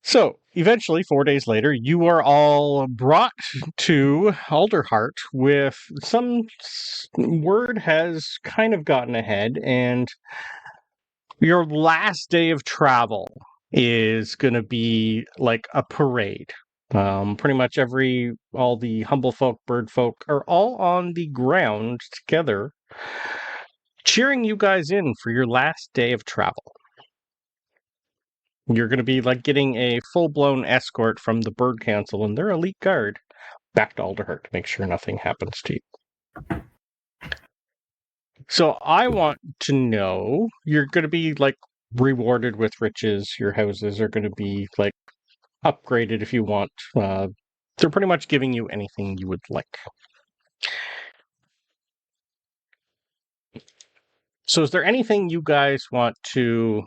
So, eventually, 4 days later, you are all brought to Alderheart with some word has kind of gotten ahead, and your last day of travel is going to be like a parade. Pretty much all the humble folk, bird folk are all on the ground together, cheering you guys in for your last day of travel. You're going to be like getting a full-blown escort from the Bird Council and their elite guard back to Alderheart to make sure nothing happens to you. So I want to know, you're going to be like rewarded with riches. Your houses are going to be like upgraded if you want. They're pretty much giving you anything you would like. So is there anything you guys want to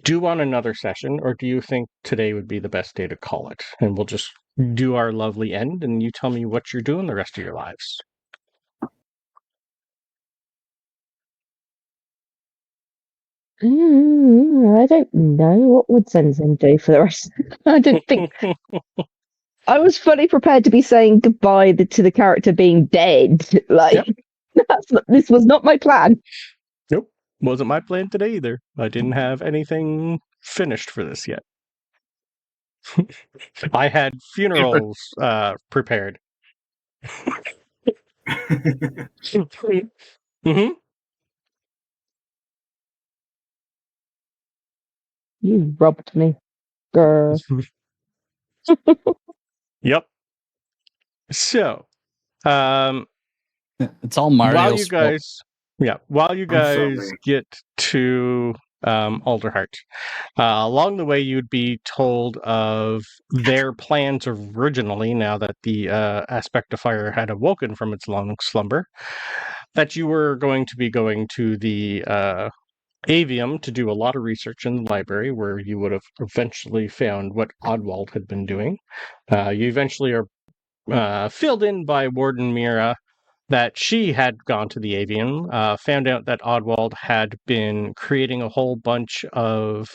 do on another session, or do you think today would be the best day to call it? And we'll just do our lovely end, and you tell me what you're doing the rest of your lives. I don't know. What would Zenzin do for the rest? I didn't think. I was fully prepared to be saying goodbye to the character being dead. Like, this was not my plan. Nope. Wasn't my plan today either. I didn't have anything finished for this yet. I had funerals prepared. Mm-hmm. You robbed me, girl. Yep. So, It's all Mario's while you guys get to Alderheart, along the way you'd be told of their plans originally, now that the aspect of fire had awoken from its long slumber, that you were going to be going to the Avium to do a lot of research in the library, where you would have eventually found what Oddwald had been doing. You eventually are filled in by Warden Mira that she had gone to the Avium, found out that Oddwald had been creating a whole bunch of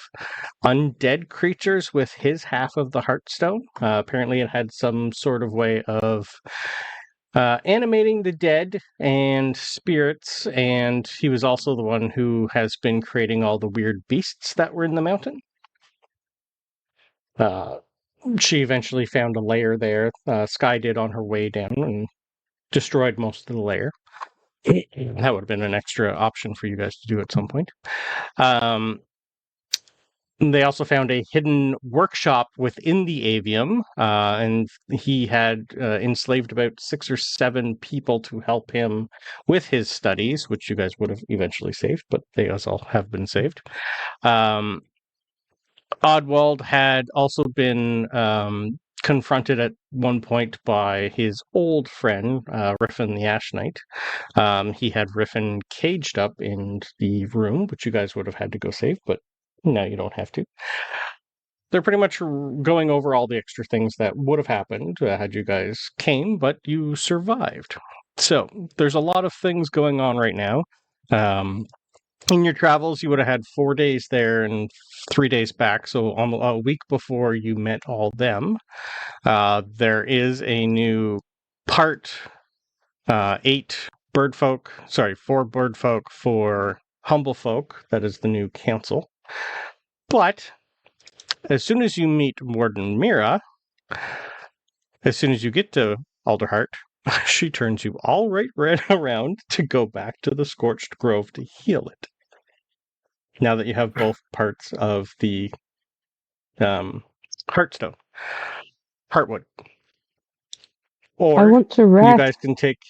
undead creatures with his half of the Heartstone. Apparently it had some sort of way of animating the dead and spirits, and he was also the one who has been creating all the weird beasts that were in the mountain. She eventually found a lair there. Sky did on her way down and destroyed most of the lair. That would have been an extra option for you guys to do at some point. They also found a hidden workshop within the Avium, and he had enslaved about 6 or 7 people to help him with his studies, which you guys would have eventually saved, but they also have been saved. Oddwald had also been confronted at one point by his old friend, Riffin the Ash Knight. He had Riffin caged up in the room, which you guys would have had to go save, but now you don't have to. They're pretty much going over all the extra things that would have happened had you guys came, but you survived. So there's a lot of things going on right now. In your travels, you would have had 4 days there and 3 days back, so a week before you met all them. There is a new part 4 birdfolk for Humblefolk. That is the new council. But as soon as you meet Warden Mira, as soon as you get to Alderheart, she turns you all right around to go back to the Scorched Grove to heal it. Now that you have both parts of the Heartstone. Heartwood. Or I want to rest. you guys can take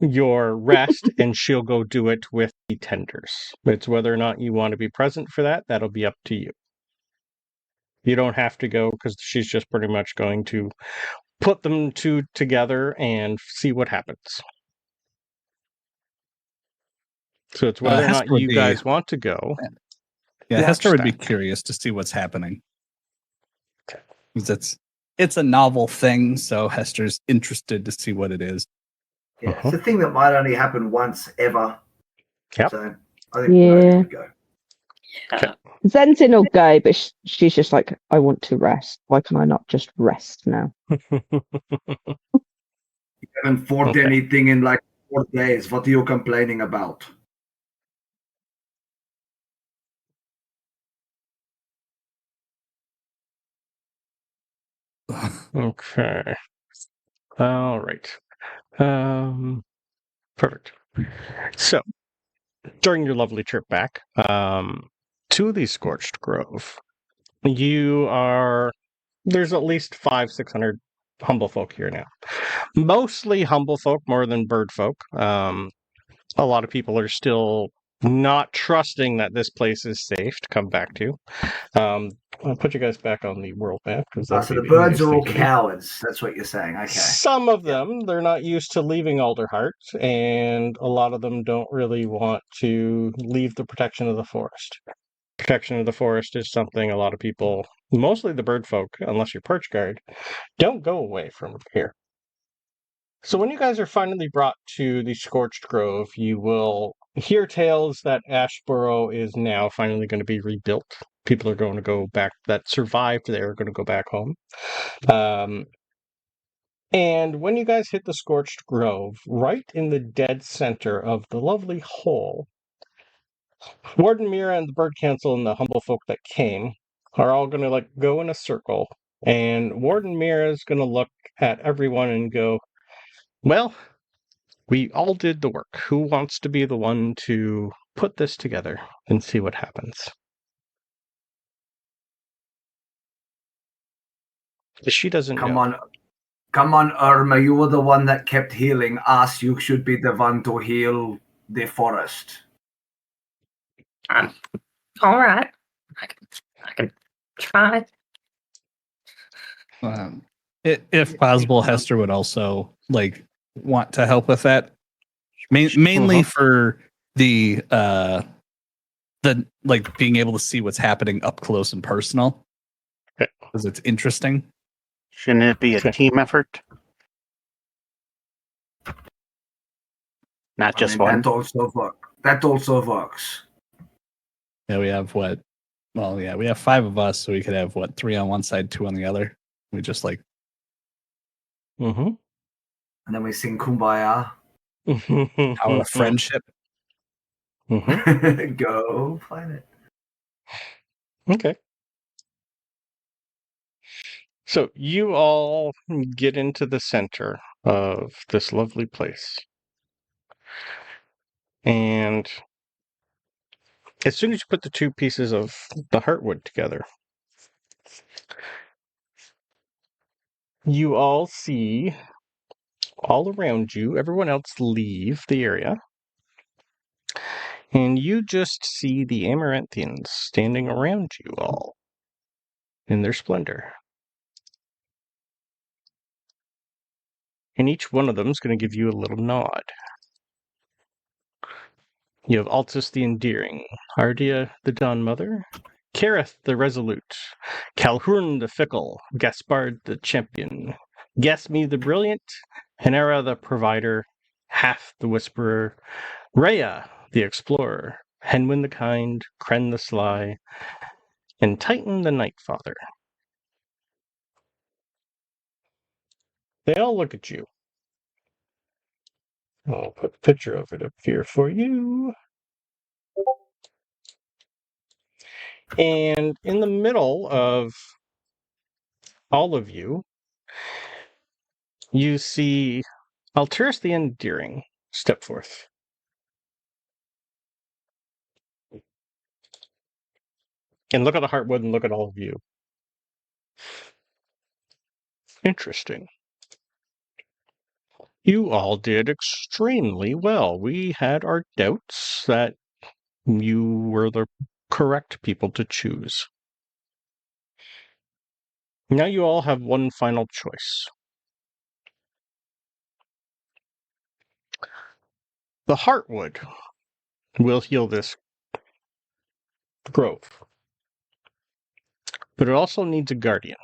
your rest and she'll go do it with the tenders. It's whether or not you want to be present for that, that'll be up to you. You don't have to go because she's just pretty much going to put them two together and see what happens. So it's whether or not you guys want to go. Yeah, Hester would be curious to see what's happening. Because it's a novel thing, so Hester's interested to see what it is. Yeah, it's a thing that might only happen once ever. Yep. So I think we'll go. Yeah. Zenzin will go, but she's just like, I want to rest. Why can I not just rest now? You haven't fought anything in like 4 days. What are you complaining about? Okay. All right. Perfect. So, during your lovely trip back to the Scorched Grove, there's at least 500-600 humble folk here now. Mostly humble folk more than bird folk. A lot of people are still not trusting that this place is safe to come back to. I'll put you guys back on the world map. So the birds are all cowards. That's what you're saying. Okay. Some of them, they're not used to leaving Alderheart, and a lot of them don't really want to leave the protection of the forest. Protection of the forest is something a lot of people, mostly the bird folk, unless you're perch guard, don't go away from here. So when you guys are finally brought to the Scorched Grove, you will hear tales that Ashborough is now finally going to be rebuilt. People are going to go back that survived there are going to go back home. And when you guys hit the Scorched Grove, right in the dead center of the lovely hole, Warden Mira and the Bird Council and the humble folk that came are all going to go in a circle. And Warden Mira is going to look at everyone and go, well, we all did the work. Who wants to be the one to put this together and see what happens? She doesn't know. Come on, Irma. You were the one that kept healing us. You should be the one to heal the forest. All right. I can try. If possible, Hester would also want to help with that, mainly for the being able to see what's happening up close and personal, because it's interesting. Shouldn't it be a team effort? Not just one. That also works. Yeah, we have what? Well, yeah, we have 5 of us, so we could have 3 on one side, 2 on the other. We just And then we sing Kumbaya. Power of friendship. Go planet. Okay. So you all get into the center of this lovely place. And as soon as you put the 2 pieces of the heartwood together, you all see all around you, everyone else leave the area. And you just see the Amaranthians standing around you all in their splendor. And each one of them is going to give you a little nod. You have Altus the Endearing, Ardia the Dawn Mother, Kareth the Resolute, Calhoun the Fickle, Gaspard the Champion, Gasme the Brilliant, Henera the Provider, Hath the Whisperer, Rhea the Explorer, Henwin the Kind, Kren the Sly, and Titan the Night Father. They all look at you. I'll put a picture of it up here for you. And in the middle of all of you, you see Alturas the Endearing step forth. And look at the Heartwood and look at all of you. Interesting. You all did extremely well. We had our doubts that you were the correct people to choose. Now you all have one final choice. The Heartwood will heal this grove. But it also needs a guardian.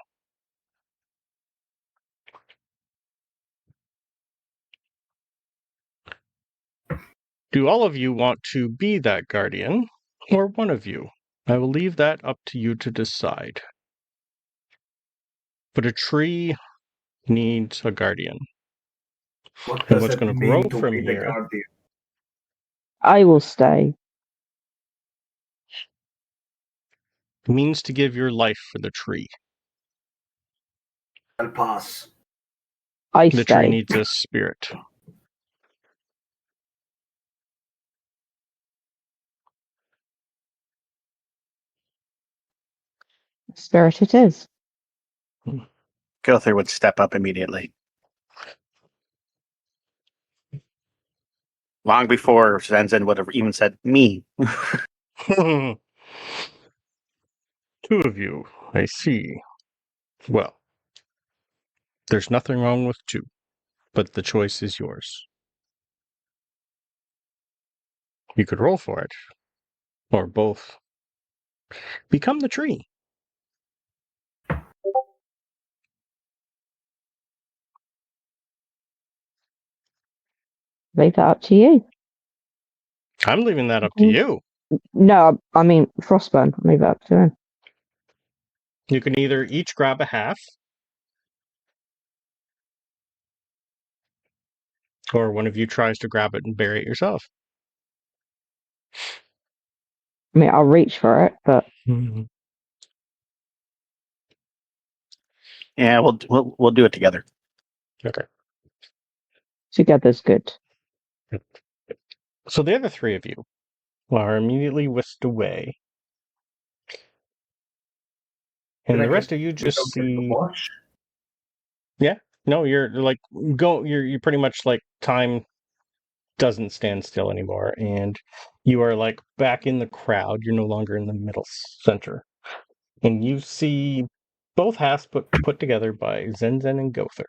Do all of you want to be that guardian, or one of you? I will leave that up to you to decide. But a tree needs a guardian. And what's going to grow from here? I will stay. Means to give your life for the tree. I'll pass. I the stay. tree needs a spirit. Spirit it is. Gowther would step up immediately. Long before Zenzin would have even said, me. 2 of you, I see. Well, there's nothing wrong with 2, but the choice is yours. You could roll for it, or both. Become the tree. Leave that up to you. I'm leaving that up to you. No, I mean Frostburn. I'll leave it up to him. You can either each grab a half, or one of you tries to grab it and bury it yourself. I mean, I'll reach for it, but Yeah, we'll do it together. Okay. together's good. So the other three of you are immediately whisked away. And the rest of you just see. Yeah, no, you're like you're pretty much like time doesn't stand still anymore, and you are like back in the crowd. You're no longer in the middle center, and you see both halves put together by DruidZenzin and Gowther.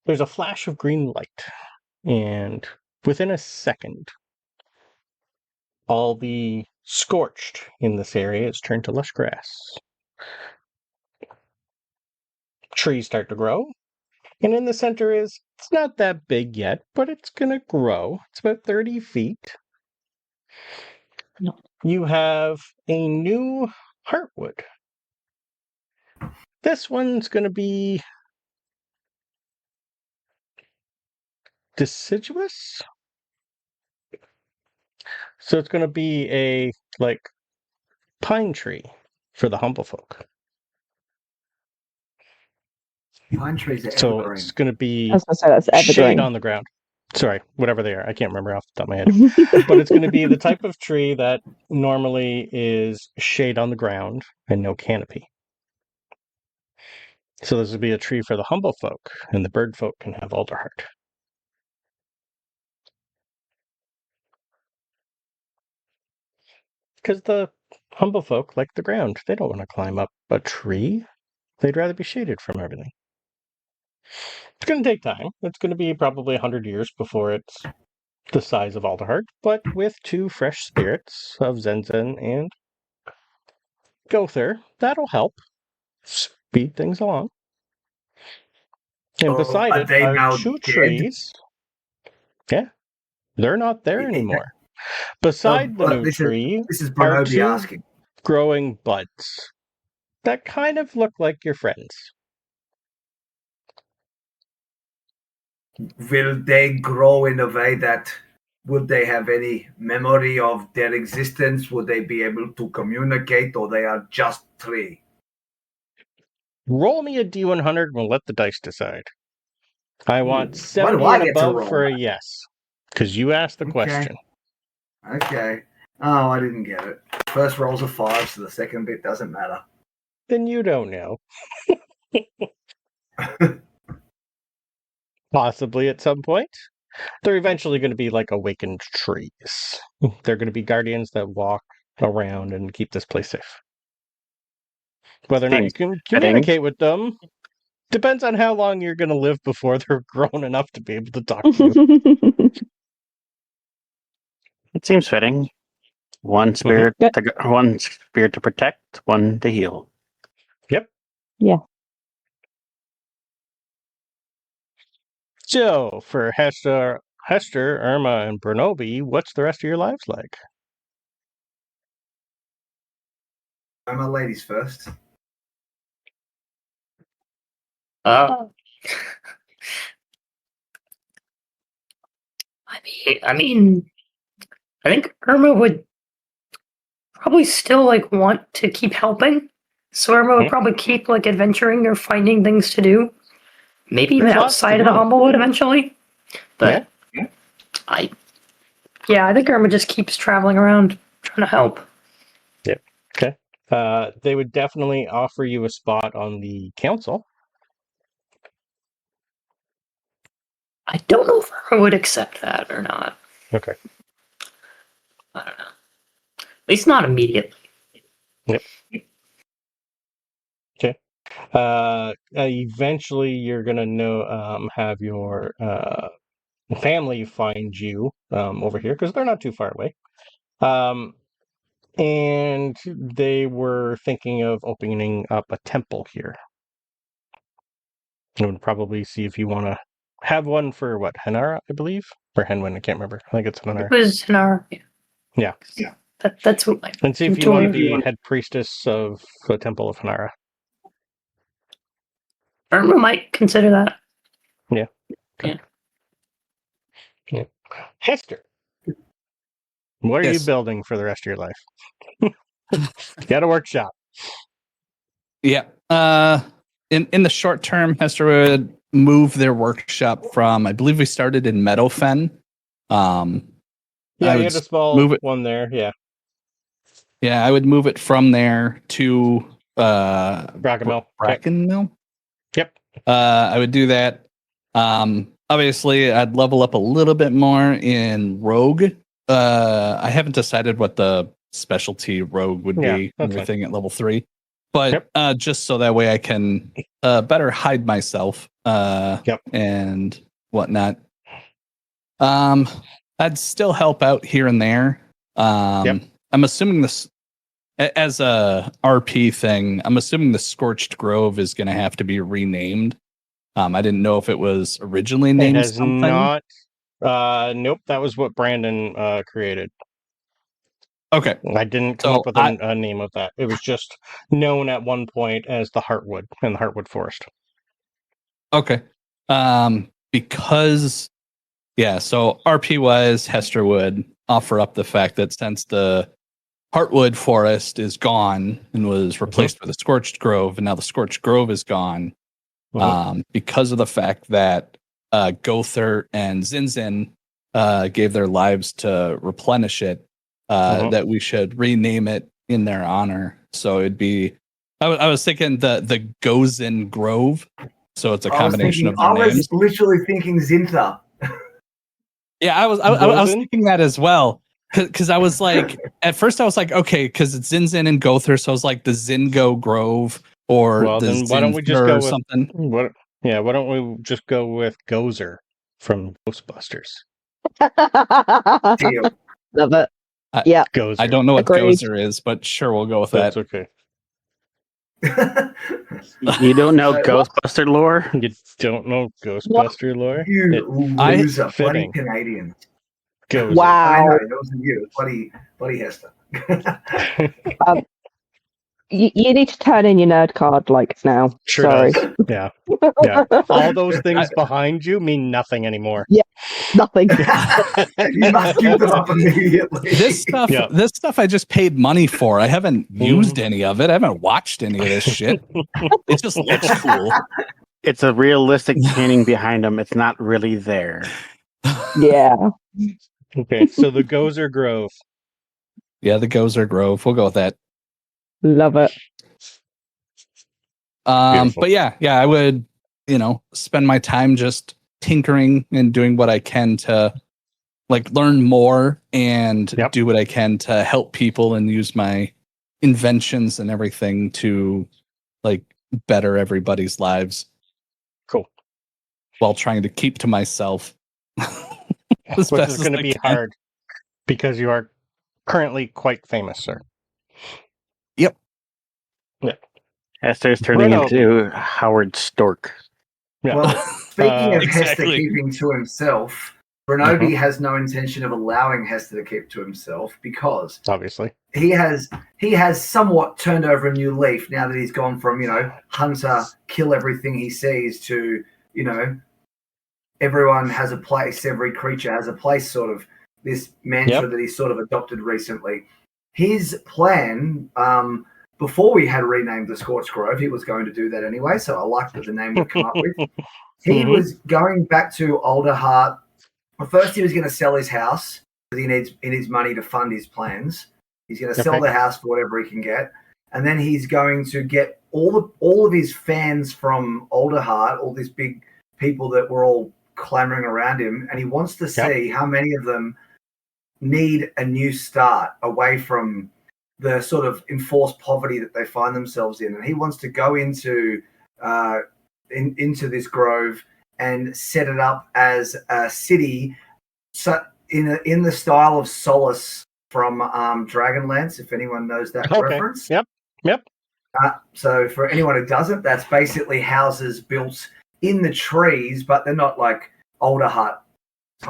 There's a flash of green light, and within a second, all the scorched in this area is turned to lush grass. Trees start to grow, and in the center it's not that big yet, but it's going to grow. It's about 30 feet. You have a new heartwood. This one's going to be deciduous. So it's going to be a like pine tree for the humble folk. Pine trees are So evergreen. it's going to be I was gonna say that's shade evergreen. on the ground. Sorry, whatever they are. I can't remember off the top of my head. But it's going to be the type of tree that normally is shade on the ground and no canopy. So this would be a tree for the humble folk, and the bird folk can have alderheart. Because the humble folk like the ground. They don't want to climb up a tree. They'd rather be shaded from everything. It's going to take time. It's going to be probably 100 years before it's the size of Alderheart, but with two fresh spirits of DruidZenzin and Gowther, that'll help speed things along. And beside it they are now two dead? trees. Yeah, they're not there anymore. Beside the new tree This is are Bernobi two asking. growing buds that kind of look like your friends. Will they grow in a way that would they have any memory of their existence? Would they be able to communicate, or they are just tree? Roll me a D100 and we'll let the dice decide. I want Why 70 do I and get to above roll for a that? yes. Because you asked the Okay. question. Okay. Oh, I didn't get it. First roll's a 5, so the second bit doesn't matter. Then you don't know. Possibly at some point. They're eventually going to be like awakened trees. They're going to be guardians that walk around and keep this place safe. Whether or not you can communicate with them depends on how long you're going to live before they're grown enough to be able to talk to you. It seems fitting. One spirit, one spirit to protect, one to heal. Yep. Yeah. So, for Hester, Irma, and Bernobi, what's the rest of your lives like? My ladies first. I mean, I think Irma would probably still like want to keep helping. So Irma would probably keep like adventuring or finding things to do. Maybe even outside of the Humblewood eventually. But I think Irma just keeps traveling around trying to help. Yep. Okay. They would definitely offer you a spot on the council. I don't know if Irma would accept that or not. Okay. I don't know. At least not immediately. Yep. Okay. Eventually, you're gonna have your family find you over here because they're not too far away. And they were thinking of opening up a temple here. I would probably see if you want to have one for Hanara, I believe. Or Henwin, I can't remember. I think it's an It honor. was an hour. Yeah. That's what my. And see if you want to be head priestess of the Temple of Hanara. Irma might consider that. Yeah. Okay. Yeah. Hester, what are you building for the rest of your life? Got a workshop. Yeah. In the short term, Hester would move their workshop from, I believe we started in Meadowfen. Yeah, you had a small one there. Yeah. Yeah, I would move it from there to Brackenmill. Yep. I would do that. Obviously, I'd level up a little bit more in Rogue. I haven't decided what the specialty Rogue would be. Everything at level 3. But just so that way I can better hide myself and whatnot. I'd still help out here and there. I'm assuming this, as a RP thing, I'm assuming the Scorched Grove is going to have to be renamed. I didn't know if it was originally named something. Not. Nope, that was what Brandon created. Okay. I didn't come up with a name of that. It was just known at one point as the Heartwood and the Heartwood Forest. Okay. Because, so RP-wise, Hester would offer up the fact that since the Heartwood Forest is gone and was replaced with a Scorched Grove, and now the Scorched Grove is gone, because of the fact that Gowther and Zenzin gave their lives to replenish it, that we should rename it in their honor. So it'd be, I was thinking the Gozin Grove. So it's a combination of their names. I was literally thinking Zintha. Yeah, I was thinking that as well. Because I was like, at first I was like, okay, because it's Zinzin and Gowther, so I was like the Zingo Grove or the then why don't we just go with something. Why don't we just go with Gozer from Ghostbusters? Love it. Gozer. I don't know what Gozer is, but sure, we'll go with that. That's okay. You don't know Ghostbuster lore? You don't know Ghostbuster lore? You loser, bloody Canadian. Gozer. Wow. I know, it wasn't you. Bloody Hester. You need to turn in your nerd card now. Sure Sorry. does. Yeah. All those things behind you mean nothing anymore. Yeah, nothing. You must give them up immediately. This stuff I just paid money for. I haven't used any of it. I haven't watched any of this shit. It just looks cool. It's a realistic painting behind them. It's not really there. Yeah. Okay, so the Gozer Grove. Yeah, the Gozer Grove. We'll go with that. Love it. But I would, spend my time just tinkering and doing what I can to learn more and do what I can to help people and use my inventions and everything to better everybody's lives. Cool. While trying to keep to myself. Which is going to be hard because you are currently quite famous, sir. Yep. Yeah. Hester's turning into Howard Stork. Yeah. Well, speaking of Hester keeping to himself, Renobi has no intention of allowing Hester to keep to himself because obviously he has somewhat turned over a new leaf now that he's gone from, hunter, kill everything he sees to, everyone has a place, every creature has a place, sort of this mantra that he's sort of adopted recently. His plan, before we had renamed the Scorched Grove, he was going to do that anyway, so I liked the name we'd come up with. He was going back to Alderheart. Well, first he was going to sell his house because he needs money to fund his plans. He's going to sell the house for whatever he can get. And then he's going to get all of his fans from Alderheart, all these big people that were all clamoring around him, and he wants to see how many of them need a new start away from the sort of enforced poverty that they find themselves in. And he wants to go into this grove and set it up as a city in the style of Solace from Dragonlance, if anyone knows that reference. Yep. So for anyone who doesn't, that's basically houses built in the trees, but they're not like Alderheart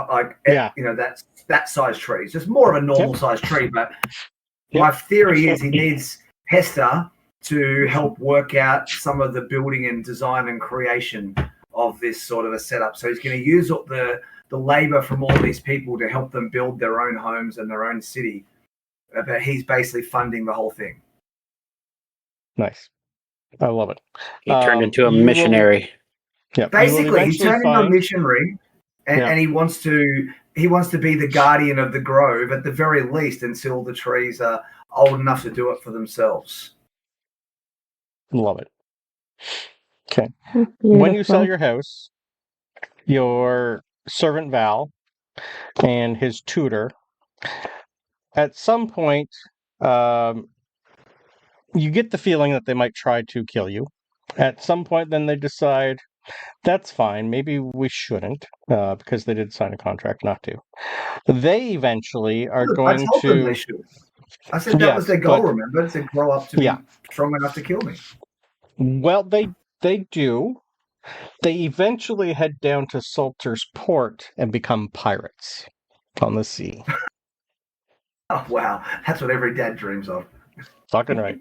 like Yeah. that's that size tree. It's just more of a normal size tree. But my theory is he needs Hester to help work out some of the building and design and creation of this sort of a setup. So he's going to use up the labor from all these people to help them build their own homes and their own city. But he's basically funding the whole thing. Nice. I love it. He turned into a missionary. Basically, he turned into a missionary, and he wants to be the guardian of the grove at the very least until the trees are old enough to do it for themselves. Love it. Okay. When you sell your house, your servant Val and his tutor, at some point, you get the feeling that they might try to kill you. At some point, then they decide, that's fine, maybe we shouldn't, because they did sign a contract not to. They eventually are going I told to... them they should. I said that was their goal, remember? To grow up to be strong enough to kill me. Well, they do. They eventually head down to Salter's Port and become pirates on the sea. Oh, wow. That's what every dad dreams of. Fucking right.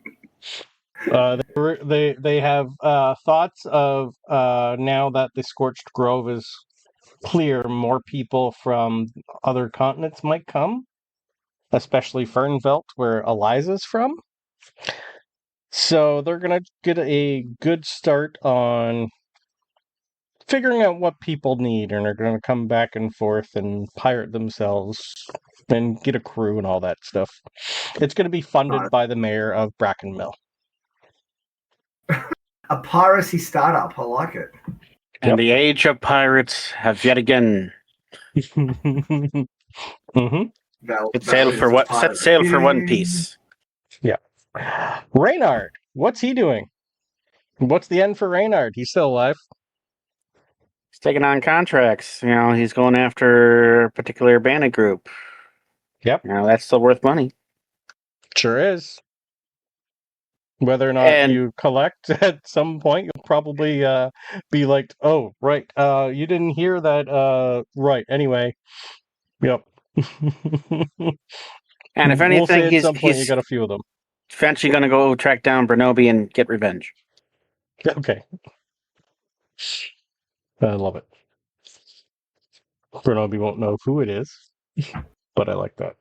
They have thoughts of now that the Scorched Grove is clear, more people from other continents might come, especially Fernveld, where Eliza's from. So they're going to get a good start on figuring out what people need, and they're going to come back and forth and pirate themselves and get a crew and all that stuff. It's going to be funded by the mayor of Brackenmill. A piracy startup. I like it. And the age of pirates have yet again Mm-hmm. set sail for One Piece. Yeah. Reynard, what's he doing? What's the end for Reynard? He's still alive. He's taking on contracts. He's going after a particular bandit group. Yep. That's still worth money. Sure is. Whether or not you collect at some point, you'll probably be like, oh, right, you didn't hear that, right, anyway. Yep. And if anything, at some point you got a few of them. Eventually going to go track down Bernobi and get revenge. Okay. I love it. Bernobi won't know who it is, but I like that.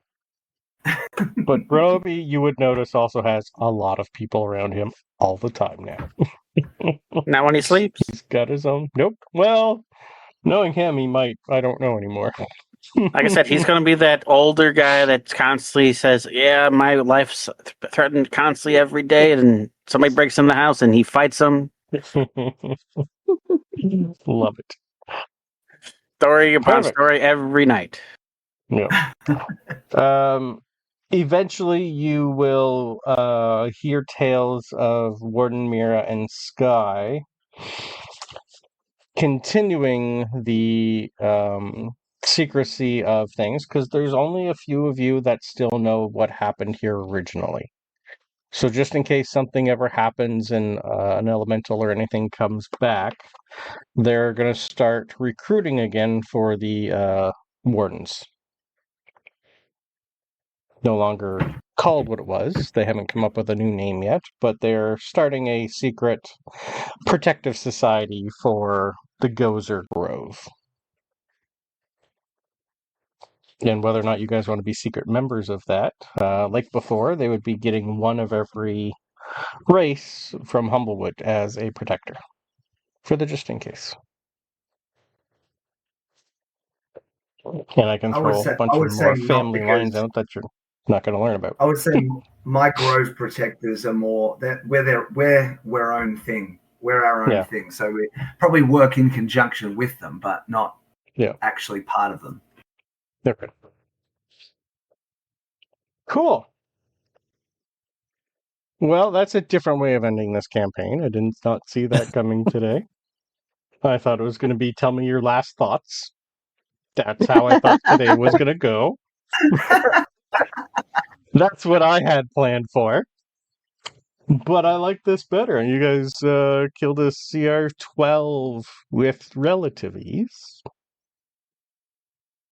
But Bernobi, you would notice, also has a lot of people around him all the time now. Not when he sleeps. He's got his own... Nope. Well, knowing him, he might. I don't know anymore. Like I said, he's going to be that older guy that constantly says, yeah, my life's threatened constantly every day, and somebody breaks in the house and he fights them. Love it. Story upon story every night. Yeah. Eventually, you will hear tales of Warden, Mira, and Sky continuing the secrecy of things, because there's only a few of you that still know what happened here originally. So just in case something ever happens and an elemental or anything comes back, they're going to start recruiting again for the wardens. No longer called what it was. They haven't come up with a new name yet, but they're starting a secret protective society for the Gowther Grove. And whether or not you guys want to be secret members of that, like before, they would be getting one of every race from Humblewood as a protector, for the just in case. And I can throw a bunch of more family lines out that you're not going to learn about. I would say my grove protectors are more that we're our own thing. We're our own thing. So we probably work in conjunction with them, but not actually part of them. Okay. Cool. Well, that's a different way of ending this campaign. I did not see that coming today. I thought it was going to be tell me your last thoughts. That's how I thought today was going to go. That's what I had planned for. But I like this better. And you guys killed a CR12 with relative ease.